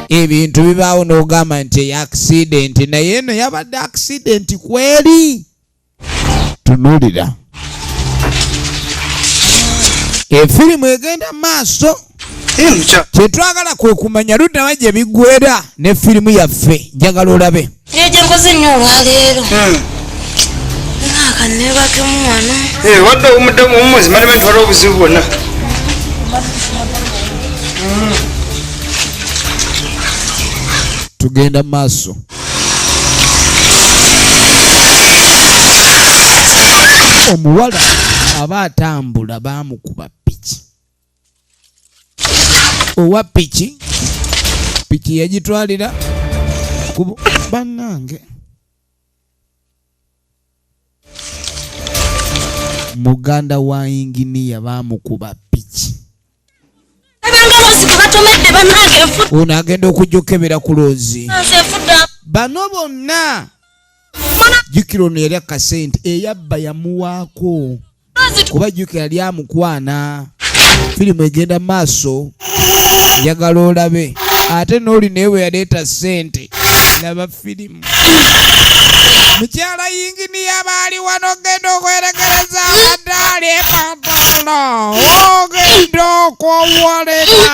ebintu bibaawo n'ogamba nti accident naye eno yabadde accident kweri tunulira efirimu egenda maaso kyetwagala kwe kumanya luddawa gye biggwera ne firimu yaffe njagala olabe gye nkoze nnyo olwaleero akanebakemu wano wadde omudamu omumwezi malima ntwala obuzibu bwonna tugenda maaso omuwala aba atambula baamukuba piki owa piki yagitwalira bannange muganda wa inginiya baamukuba piki ono agenda okujja okebera ku loozi bano bonna jukira ono yali akasente eyabba yamuwaako kuba jukira yali amukwana firimu egenda maaso njagala olabe ate n'oli naye bwe yaleeta sente laba firimu mukyala yinginiya baali wano ogenda okwerekereza amadaali epatolo ogenda okwowolera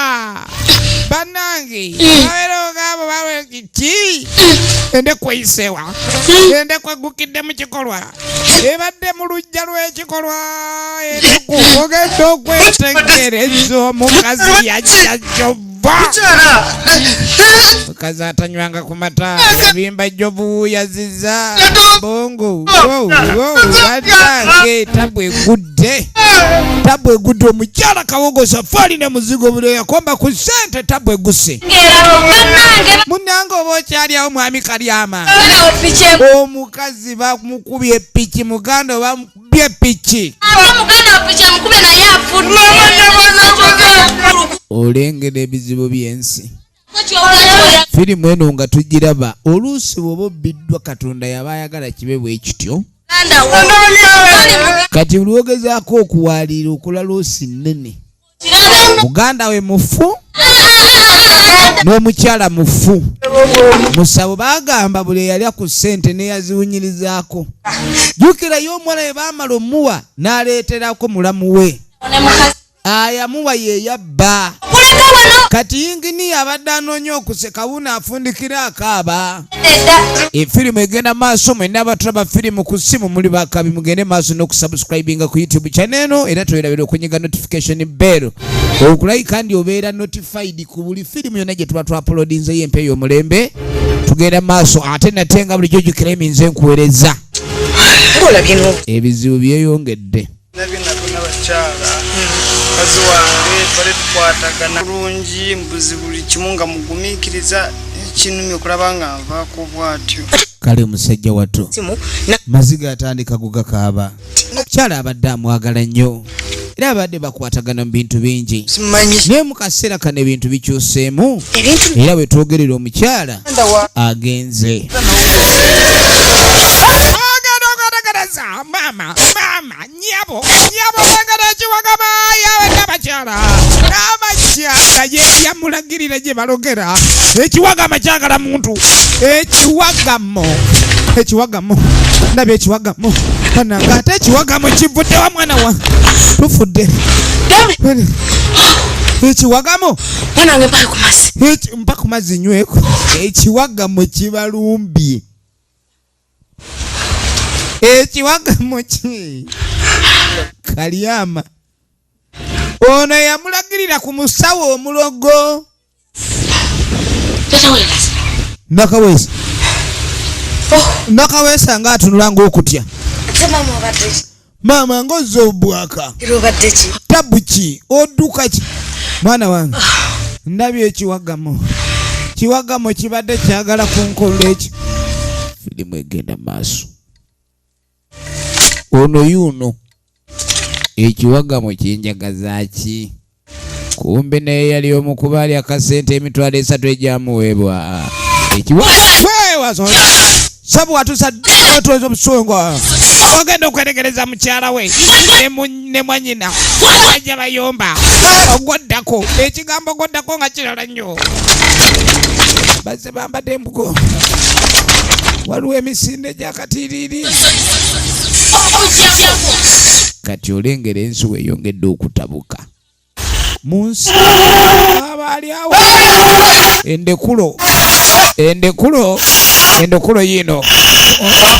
bannange babeera ogamba bawe kiki endeku eyisewa endeku egukidde mu kikolwa ebadde mu lujja lw'ekikolwa endeku ogenda okwetegereza omukazi yajja jova mukazi atanywanga ku mata ebimba jovu yaziza bongo bannange tabwegudde omukyala kawogosa faali ne muzigo buli yakomba ku sente tabweguse munange oba okyalyawo mwami kalyama omukazi bamukubye piki muganda bamukubye piki olengera ebizibu by'ensi firimu eno nga tugiraba oluusi bw'oba obbiddwa katonda yaba ayagala kibe bwe kityo kati buli ogezaako okuwaalira okola loosi nnene muganda we mufu n'omukyala mufu musabo bagamba buli eyalya ku ssente neyaziwunyirizaako jukirayo omwana we baamala omuwa n'aleeterako mulamu we ayamuwa yeyabba kati yinginiya abadde anoonya okuseka wuno afundikira akaaba efirimu egenda maaso mwenna abatulaba firimu ku ssimu muli bakabi mugende maaso n'okusubscribinga ku YouTube channel eno era tolerabira okunyiga notification bell okulai kandi obeera notified ku buli firimu yonna gye tuba twapolodinzeyo empa ey'omulembe tugenda maaso ate nate nga bulijjo jjukira eminze nkuweereza ebizibu byeyongedde mukazi wange twali tukwatagana bulungi mbuzi buli kimu nga mugumiikiriza kinumi okulaba nga nvaako bwatyo kale musajja wattu maziga atandika kugakaaba. Omukyala abadde amwagala nnyo era abadde bakwatagana mu bintu bingi naye mu kaseera kano ebintu bikyuseemu era bwe twogerera omukyala agenze. Mama nyabo bagala ekiwagama yawe n'abakyala ye yamulagirira gye balogera ekiwagama kyagala muntu ekiwagamo ndabye ekiwagamo bananga ate ekiwagamo kivudde wa mwana wa tufudde ekiwagamo banange mpa ku mazzi nyweko ekiwagamo kibalumbye ekiwagamo ki Kalyama ono yamulagirira ku musawo omulogo nakawesa nga atunula ng'okutya maama ng'ozza obwaka tabuki odduka ki mwana wange ndabye ekiwagamo kibadde kyagala kunkola ekyo firimu egenda maaso ono yuno ekiwagamo kinjagaza ki kumbe naye yali omukuba ali akasente emitwalo 3 egyamuweebwa ekiwagamo sabu watusa obusonga ogenda okweregereza mukyala we ne mwanyina ajja bayomba ogoddako ekigambo ogoddako nga kirala nnyo bazze bambadde embugo waliwo emisinde gyakatiiriri kati olengera ensuwa eyongedde okutabuka mu nsi abaali awo endekulo yino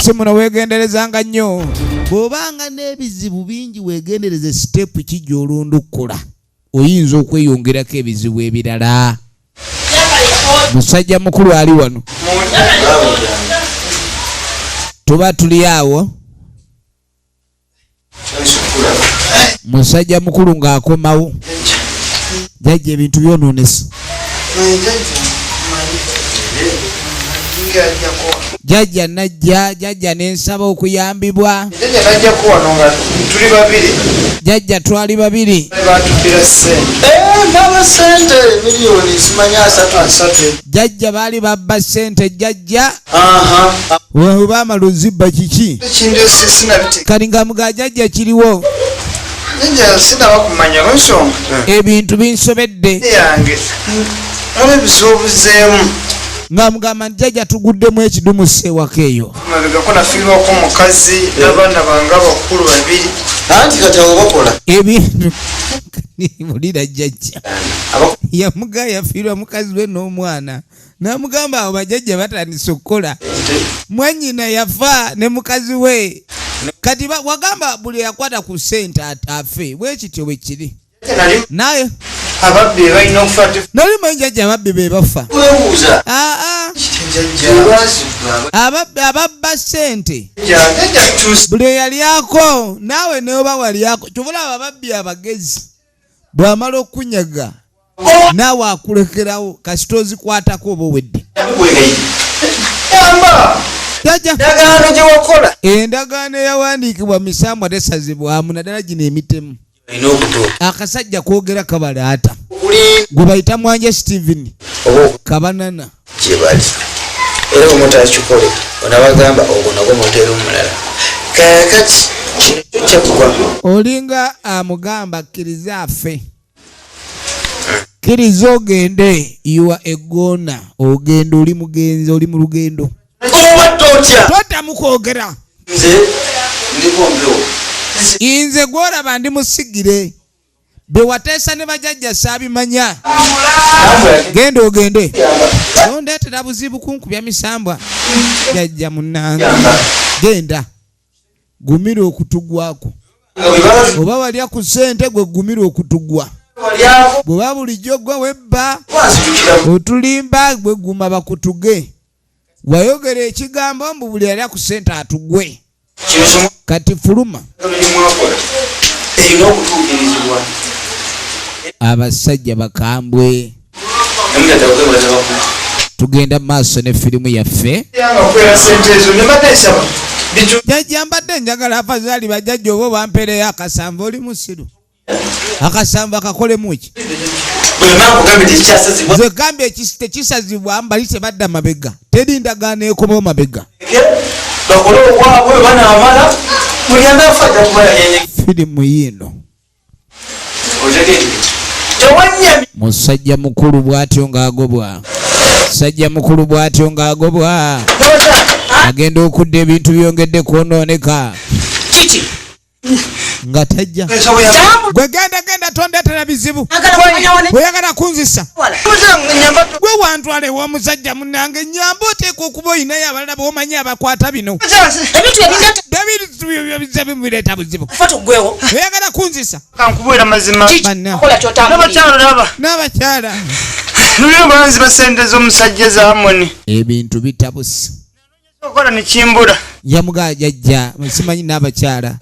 si muno weegenderezanga nnyo bw'obanga n'ebizibu bingi weegendereze sitepu ki gy'olundukula oyinza okweyongerako ebizibu ebirala. Musajja mukulu ali wano tuba tuli awo musajja mukulu ng'akomawo jajja ebintu byonoonesa jajja najja jajja nensaba okuyambibwa jajja twali babiri jajja baali babba sente jajja webamala ozibba kiki kali nga muga jajja kiriwo ebintu binsobedde nga mugamba jajja tuguddemu ekidumu sewaka eyo nafirwako omukazi n'abaana bange abakulu babiri anti kati abo bakola ebintu mulira jajja yamuga yafiirwa mukazi we n'omwana n'amugamba abo bajajja batandise okukola mwanyina yafa ne mukazi we kati wagamba buli yakwata ku sente afe bwekityo bwe kiri naye ababbi balina okufa nali manyi jajja ababbi be bafa ababba sente buli eyalyako naawe neoba walyako kyobulaba ababbi abagezi bw'amala okunyaga naawe akulekerawo kasita ozikwatako oba owedde endagaano gye wakola endagaano eyawandiikibwa misambwa tesazibwamu naddala gino emitemu akasajja kwogera kabalaata gwe bayita Mwanje Steven kabanana kyebali era omutakikole onabagamba ogwo nagwo mutera omulala kakati kyakuba olinga amugamba kkiriza afe kkiriza ogende iwa eggona ogenda oli mugenzi oli mu lugendo totamu kwogera inze gwolaba ndi musigire be wateesa ne bajajja saabimanya genda ogende ondeetera buzibu kunkubya misambwa jajja munnanga genda gumira okutugwako oba walya ku ssente gwe gumira okutugwa bweba bulijjo gwe webba otulimba gwe guma bakutuge wayogera ekigambo mbu buli alya ku ssente atugwe kati fuluma abasajja bakambwe tugenda maaso ne firimu yaffe. Jajja mbadde njagala afazaali bajjajja oba bampeereyo akasanvu oli musiru. Akasanvu akakolemu ki? Nze gambye tekisazibwa mbali tebadda mabega. Teri ndagaano ekomawo mabega. Firimu yino musajja mukulu bw'atyo ng'agobwa. Musajja mukulu bw'atyo ng'agobwa. Agenda okudda ebintu byongedde kwonooneka. Kiki? Nga tajja. Gwe genda tondeetera bizibu. Oyagala kunzisa. Gwe wantwala ew'omusajja munnange nnyamba oteeka okuba oyinayo abalala b'omanyi abakwata bino. Ebintu bibireeta buzibu. Oyagala kunzisa. Kankubwera mazima. N'abakyala. Lulyo balanzi basente z'omusajja za Harmony. Ebintu bitabuse. Okola ne kimbula. Yamuga jajja simanyi n'abakyala.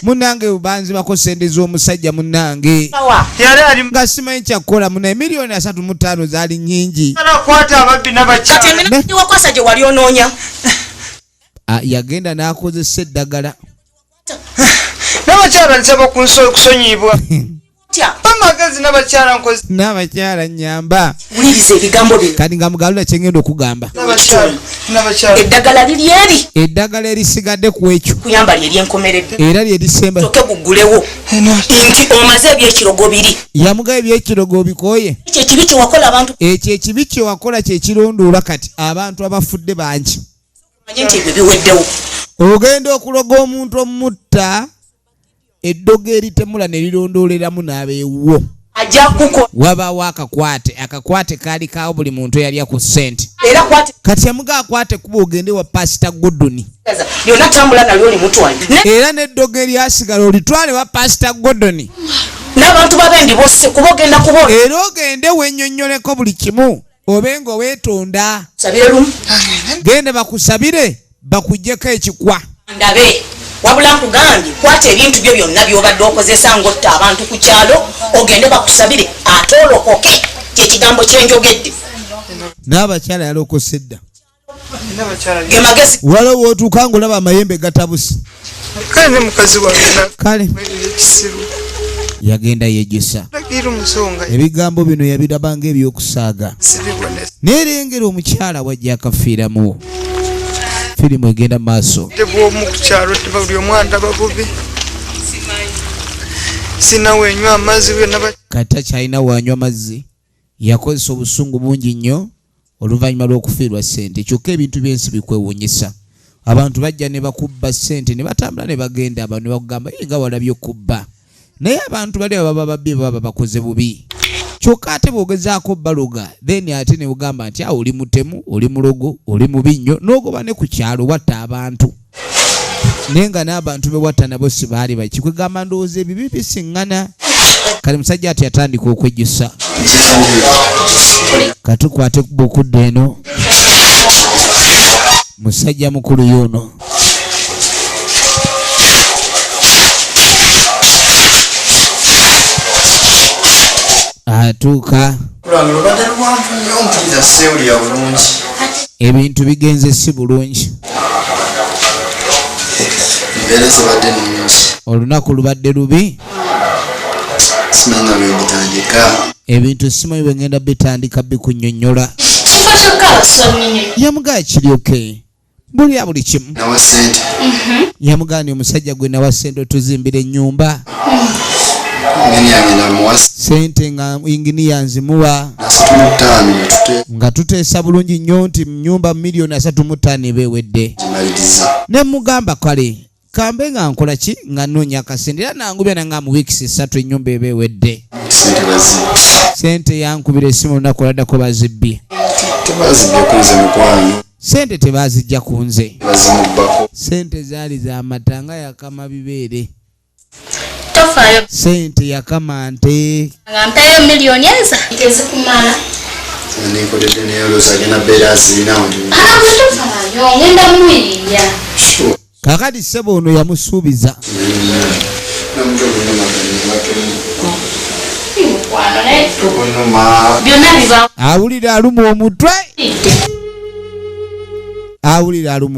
Munnange ubanzi bako sente z'omusajja munnange. Yali ali nga simanyi kyakola muna miliyoni 35 zaali nnyingi. Kwata ababbi n'abakyala. Kati emina wakwasa gye wali onoonya. Yagenda n'akozesa eddagala. N'abakyala nsaba kusonyibwa. Amagezi n'abakyala nkozi. N'abakyala nnyamba. Wuliriza ebigambo bino. Kati nga mugalula kye ngenda okugamba. N'abakyala. Eddagala liri eri. Eddagala erisigadde ku ekyo. Kuyamba lye lyenkomeredde. Era lye lisemba. Toke gugulewo. Nti omaze ebyekirogo biri. Yamuga ebyekirogo bikooye. Ekyo ekibi kye wakola abantu. Ekyo ekibi kye wakola kye kirondoola kati abantu abafudde bangi. Manyi nti ebyo biweddewo. Ogenda okuloga omuntu omutta eddogo eritemula ne lirondooleramu n'abeewo. Ajja kuko. Wabaawo akakwate kaali kaawo buli muntu eyalya ku ssente. Era kwate. Kati yamuga akwate kuba ogende wa Pasita Godoni. Lyonna tambula nalyo olimutwale. Era n'eddogo eryasigala olitwale wa Pasita Godoni. N'abantu babendi bose kuba ogenda kubola. Era ogende wennyonnyoleko buli kimu. Obenga weetonda. Sabire lumu. Gende bakusabire bakuggyeko ekikwa. Ndabe. Wabula nkugambye kwata ebintu byo byonna by'obadde okozesa ng'otta abantu ku kyalo ogende bakusabire ate olokoke. Kyekigambo kyenjogedde. N'abakyala yalokose dda. Ge magezi. Waliwo w'otuuka ng'olaba amayembe gatabuse. Kale ne mukazi wange. Kale. Yagenda yejjusa. Ebigambo bino yabiraba ng'ebyokusaaga. N'erengera omukyala wajja akafiiramu. Firimu egenda maaso. Tebw'omu ku kyalo tebuli omwana babubi. Sina wenywa amazzi byonna. Kati takyalina wanywa mazzi. Yakozesa obusungu bungi nnyo oluvannyuma lw'okufiirwa ssente. Kyokka ebintu by'ensi bikwewuunyisa. Abantu bajja ne bakubba ssente ne batambula ne bagenda abantu ne bakugamba nga walabye okubba. Naye abantu bali baba babbi baba bakoze bubi. Kyokka ate bw'ogezaako baloga then ate ne ugamba nti oli mutemu, oli mulogo, oli mubi nnyo n'ogoba ne ku kyalo watta abantu. Naye nga n'abantu be watta nabo si baali baki. Kwegamba ndowooza ebibi bisiŋŋana. Kale musajja ati yatandika okwejjusa. Katukwate kuba okudda eno. Musajja mukulu y'ono. Atuuka. Ebintu bigenze si bulungi. Olunaku lubadde lubi. Ebintu simanyi bwe ngenda bitandika bikunnyonnyola. Yamugaa kiryoke. Buli buli kimu. Yamugaani omusajja gwe nawa ssente otuzimbira ennyumba. Sente nga inginiya nzimuwa nga tuteesa bulungi nnyo nti nyumba miliyoni 35 beewedde. Ne mugamba kale kambe nga nkola ki nga nnoonya akasente era nangubya nanga mu wiikisi 3 ennyumba ebeewedde. Sente yankubira essimu olunaku oladdako bazibbye. Sente tebazijja ku nze. Sente zaali za matanga yakama bibeere. Sente yakama nte. Ngampeyo miliyoni enza tezikumala. Nikodede ne yolosa gena bera zinawo. Yo ngenda muyiya. Kakati sebo ono yamusuubiza. awulira aluma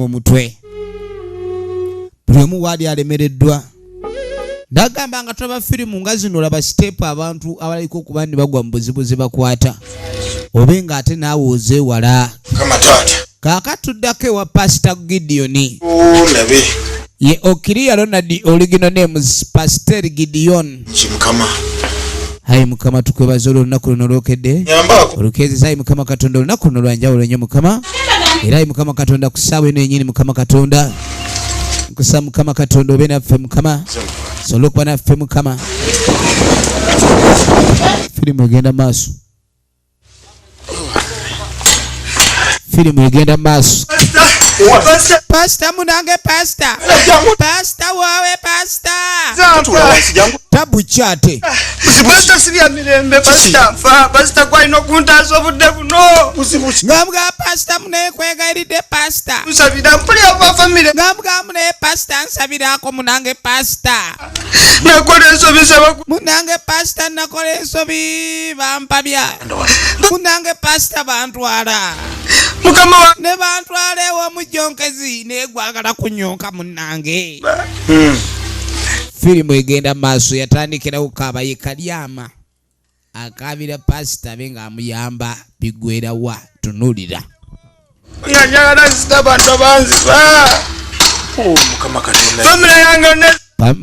omutwe buli omu waali alemereddwa. Ndagamba nga tulaba firimu nga zino olaba siteepu abantu abaliko okuba ne bagwa mu buzibu ze bakwata obe nga ate naawe ozeewala. Kaakatuddako ewa Pastor Gideon ye Okiriya Ronald original names Pastor Gideon. Hayi Mukama tukwebaza olunaku luno olwokedde olukezesa. Hayi Mukama Katonda olunaku luno lwanjawulo nnyo Mukama, era hayi Mukama Katonda ku ssaawa eno yennyini Mukama Katonda nkusa Mukama Katonda obe naffe Mukama, sobola okuba naffe Mukama. Firimu egenda maaso, firimu egenda maaso. Pastor munange Pastor waawe Pastor tabu kyate Pastor sibya mirembe Pastor kwalina okuntaasa obudde buno ngambwa Pastor munaye kwegayiride Pastor nsabira mpulira ova famire ngambwa munaye Pastor nsabirako munange Pastor nakola ensobi munange Pastor nakola ensobi bampabya munange Pastor bantwala Mukama wa ne bantwala ewa mujonkezi negwagala kunyonka munange. Firimu egenda maaso yatandikirawo kaaba ye Kalyama akabira Pastor be ng'amuyamba bigwerawa tunulira. njagala nzita abantu banziba Mukama Katonda famire yange ne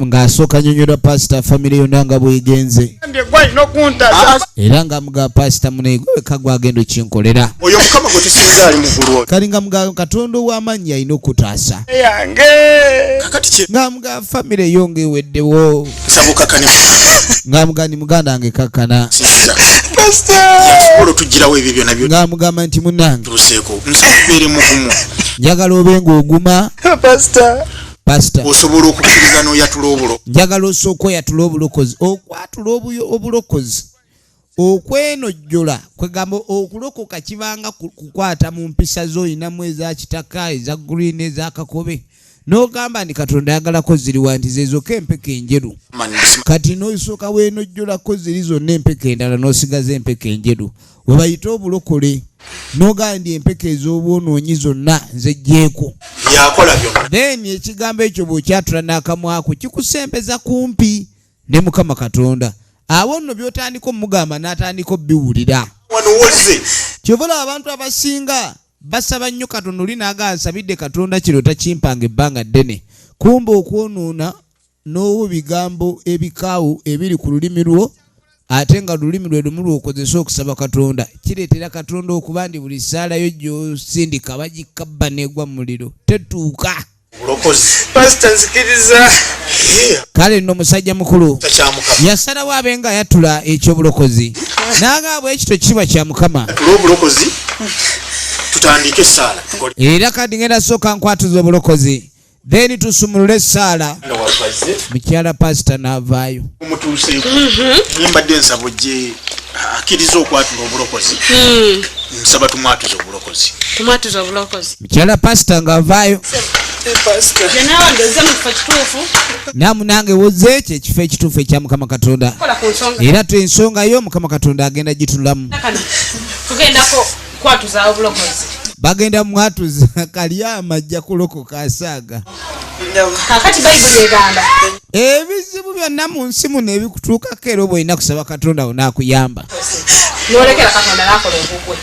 ng'asooka nyonyola Pastor famire yonna nga bwegenze ndye kwalina okuntaasa era nga muga Pastor munegweka gwagenda okinkolera oyo Mukama gwe tusinza ali mugulu kali nga muga Katonda ow'amanyi alina okutaasa yange kakati kye nga muga famire yonge weddewo sabuka kane nga muga ni muganda wange kakkana sinza Pastor yatukola tujjirawo ebyo byonna byo nga mugamba nti munange tuseeko nsibeere mugumu njagala obenga oguma Pastor osobola okukkiriza n'oyatula obulo njagala osooka oyatula obulokozi okwatula obulokozi okwenojjola kwegamba okulokoka kibanga kukwata mu mpisa z'olinamu eza kitaka eza green eza kakobe n'ogamba nti Katonda yagalako ziriwa nti zezoka empeka enjeru kati n'osooka weenojjolako ziri zonna empeka endala n'osigaza empeka enjeru we bayita obulokole n'ogamba ndi empeka ez'obwonoonyi zonna nzeggyeko yakola byonna then ekigambo ekyo bw'okyatula n'akamwako kikusembeza kumpi ne Mukama Katonda. Awo nno by'otandika omugamba n'atandika obbiwulira kyovola abantu abasinga basaba nnyo Katonda oli naaga nsabidde Katonda kino takimpanga ebbanga ddene kumbe okwonoona n'owo bigambo ebikaawu ebiri ku lulimi lwo ate nga lulimi lwe lumu lw'okozesa okusaba Katonda kireetera Katonda okuba ndi buli ssaalayo gy'osindika bagikabba n'egwa mu muliro tetuuka Pastor nzikiriza kale nno musajja mukulu yasalawo abe nga ayatula ekyobulokozi n'agaabwa ekito kiba kya Mukama obulokozi tutandike essaala era kati ngenda sooka nkwatuza obulokozi then tusumulule essaala mukyala Pastor n'avaayo omutuuseeko nimbadde nsaba gye akkiriza okwatula obulokozi nsaba tumwatuza obulokozi mukyala Pastor ng'avaayo namunange woze ekyo ekifo ekituufu ekya Mukama Katonda era twensonga yo Mukama Katonda agenda gitulamu bagenda mwatuza Kalyama ajja kulokoka asaaga kakati Bayibuli egamba ebizibu byonna mu nsi muno ebikutuukako era bw'olina kusaba Katonda onaakuyamba n'olekera Katonda n'akola obugwe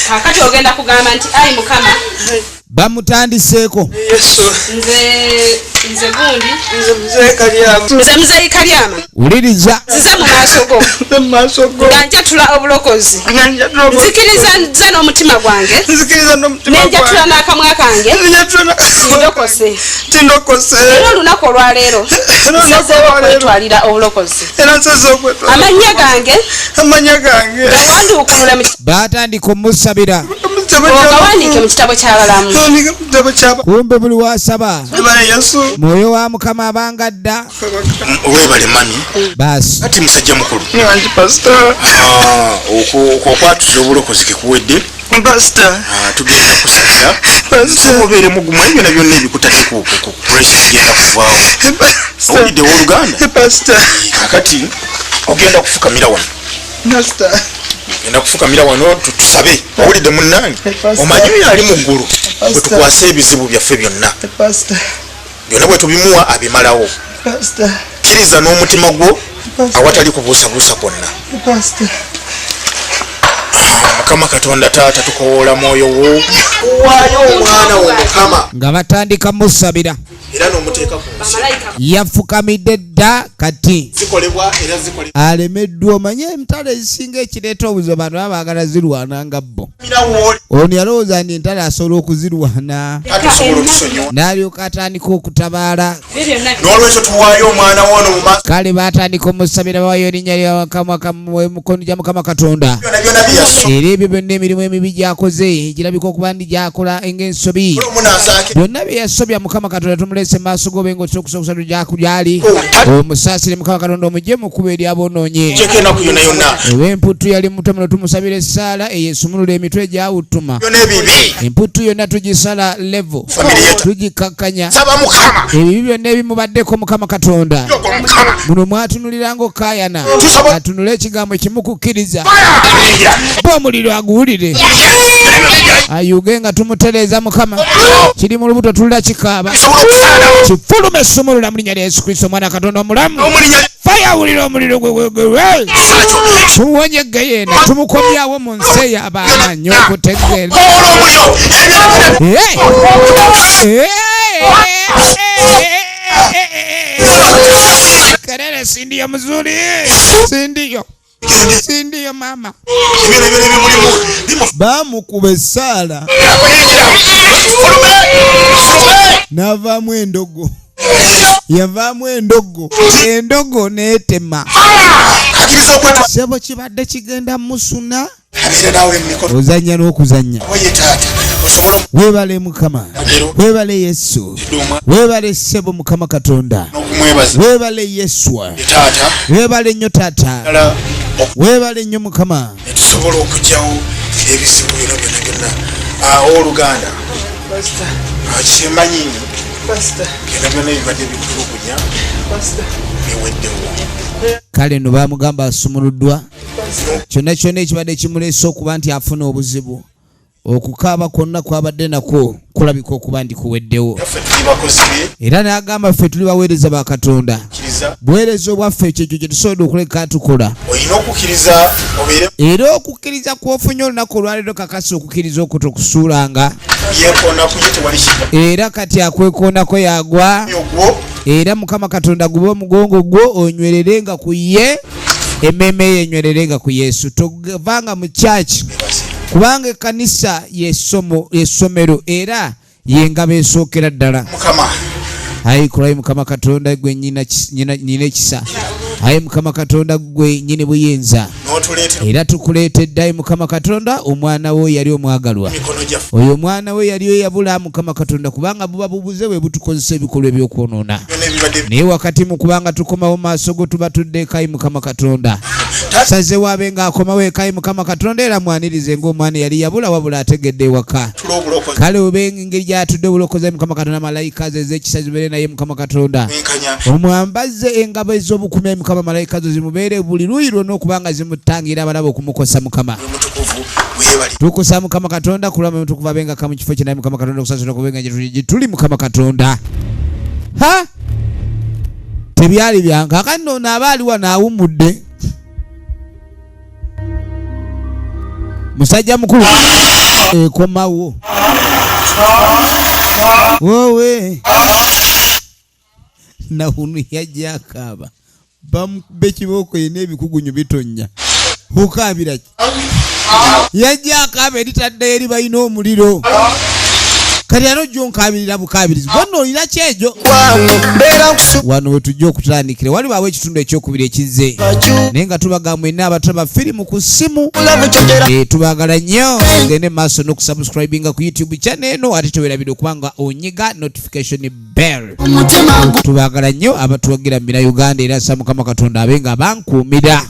kakati ogenda kugamba nti ayi Mukama bamutandiseeko nze gundi nze muzeeyi Kalyama wuliriza nze mu maaso go nga njatula obulokozi nzikiriza nze n'omutima gwange nenjatula n'akamwa kange Ndokose era olunaku olwaleero nsazeewo okwetwalira obulokozi amanya gange gawanduukulule baatandika omusabira ogawandiike mu kitabo ky'abalamu kumbe buli wasaba mwoyo wa Mukama abanga dda owebale mami baasi ati musajja mukulu okwatuza obulokozi kekuwedde tugenda kusasa obeere mugumu ebyo na byonna ebikutadde ku pressure igenda kuvaawo owulidde w'Oluganda kakati ogenda kufukamira wano Master. Genda kufukamira wano tusabe owulidde munnange omanyi ali mu ggulu bwe tukwasa ebizibu byaffe byonna byonna bwe tubimuwa abimalawo kkiriza n'omutima gwo awatali kubuusabuusa kwonna Mukama Katonda taata tukowoola mwoyo wo waayo omwana wo Mukama nga batandika musabira era n'omuteeka ku nsi yafukamidde dda kati zikolebwa era alemeddwa omanye entalo ezisinga ekireeta obuzibu abantu baba baagala zirwana nga bo mirawo ono yalowooza nti entalo asobola okuzirwana atusobola otusonyiwa n'alyoka atandika okutabaala n'olwekyo tuwaayo omwana wo ono mu maaso kale baatandika omusabira bawayo erinnya lya mukono gya Mukama Katonda byonna byonna byeyaso era ebyo byonna emirimu emibi gyakoze girabika okuba ndi gyakola ng'ensobi omunazaake byonna bye yasobya Mukama Katonda tumulese maaso go benga okusokusatu gyali omusaasire Mukama Katonda omugye mu kkubo eryabonoonye kyeko enaku yonna yonna ew'emputu yali mutomuno tumusabira essaala eyesumulula emitwe gyawutuma byonna ebibi emputu yonna tugisala levo tugikakkanya saba Mukama ebibi byonna ebimubaddeko Mukama Katonda muno mwatunuliranga okayana atunule ekigambo kimukukkiriza ba omuliro aguwulire ayuge nga tumutereeza Mukama kiri mu lubuto tulira kikaaba kifulume esumulula mu linnya lya Yesu Kristo omwana Katonda omulamu faya awulira omuliro gwegwegwe tuwonye geyeena tumukomyawo mu nsi ey'abaana nnyo okutegeera Kerere sindiyo mzuri sindiyo mama bamukuba essaala n'avaamu endogo yavaamu endogo n'etema sebo kibadde kigenda musuna ozanya n'okuzanya weebale Mukama weebale Yesu weebale sebo Mukama Katonda weebale Yeswa weebale nnyo taata weebale nnyo Mukama tusobola okugyawo ebizibu era byonna byonna oluganda kimanyi byonna byonna ebibadde bikulukunya biweddewo kale no bamugamba asumuluddwa kyonna kyonna ekibadde kimuleese okuba nti afuna obuzibu okukaaba kwonna kwabadde nakwo kulabika okuba ndi kuweddewo era n'agamba ffe tuli baweereza ba Katonda buweereza obwaffe ekyo kye tusobodde okuleka tukola olina okukkiriza obeere era okukkiriza kwofunye olunaku olwaleero kakasi okukkiriza okwo tokusuulanga yeekoonako ye tewali kiba era kati akwekoonako yagwa era Mukama Katonda gube omugongo gwo onywererenga ku ye emmeme ye enywererenga ku Yesu tovanga mu church kubanga ekkanisa yessomero era yengabo esookera ddala Mukama ayi kulayi Mukama Katonda gwe nyina ekisa ayi Mukama Katonda gwe nyine buyinza era tukuleetedde ayi Mukama Katonda omwana we yali omwagalwa oyo omwana we yali yabula Mukama Katonda kubanga buba bubuze bwe butukozesa ebikolwa ebyokwonoona naye wakati mu kubanga tukomawo maaso go tuba tuddeko ayi Mukama Katonda saze waabe ng'akomawo eka ayi Mukama Katonda era mwanirize ng'omwana yali yabula wabula ategedde ewaka kale oba engeri gy'atudde obulokozi Mukama Katonda malayika ze ez'ekisa zibeere naye Mukama Katonda omwambaze engabo ez'obukumi Mukama malayika zo zimubeere buli luuyi lwonna okubanga zimutangira abalaba okumukosa Mukama tukusa Mukama Katonda kulama mutukuva benga kamu kifo kinaye Mukama Katonda okusasula kubenga gye tuli Mukama Katonda tebyali byange akati noono aba aliwa naawumudde musajja mukulu ekomawo wowe nawunu yajja akaaba bamukube kibooko ye n'ebikugunyu bitonya okaabira ki yajja akaaba eritadde eri balina omuliro kati anojja onkaabirira bukaabirizi bonna olina kyejo wano we tujja okutandikira wali waawo ekitundu ekyokubiri ekizze naye nga tubaga mwenna abataba firimu ku ssimu tubagala nnyo gende maaso n'okusubscribinga ku YouTube channel eno ate towerabire okubanga onyiga notification bell tubagala nnyo abatuwagira mu Uganda era sa Mukama Katonda abenga bankuumira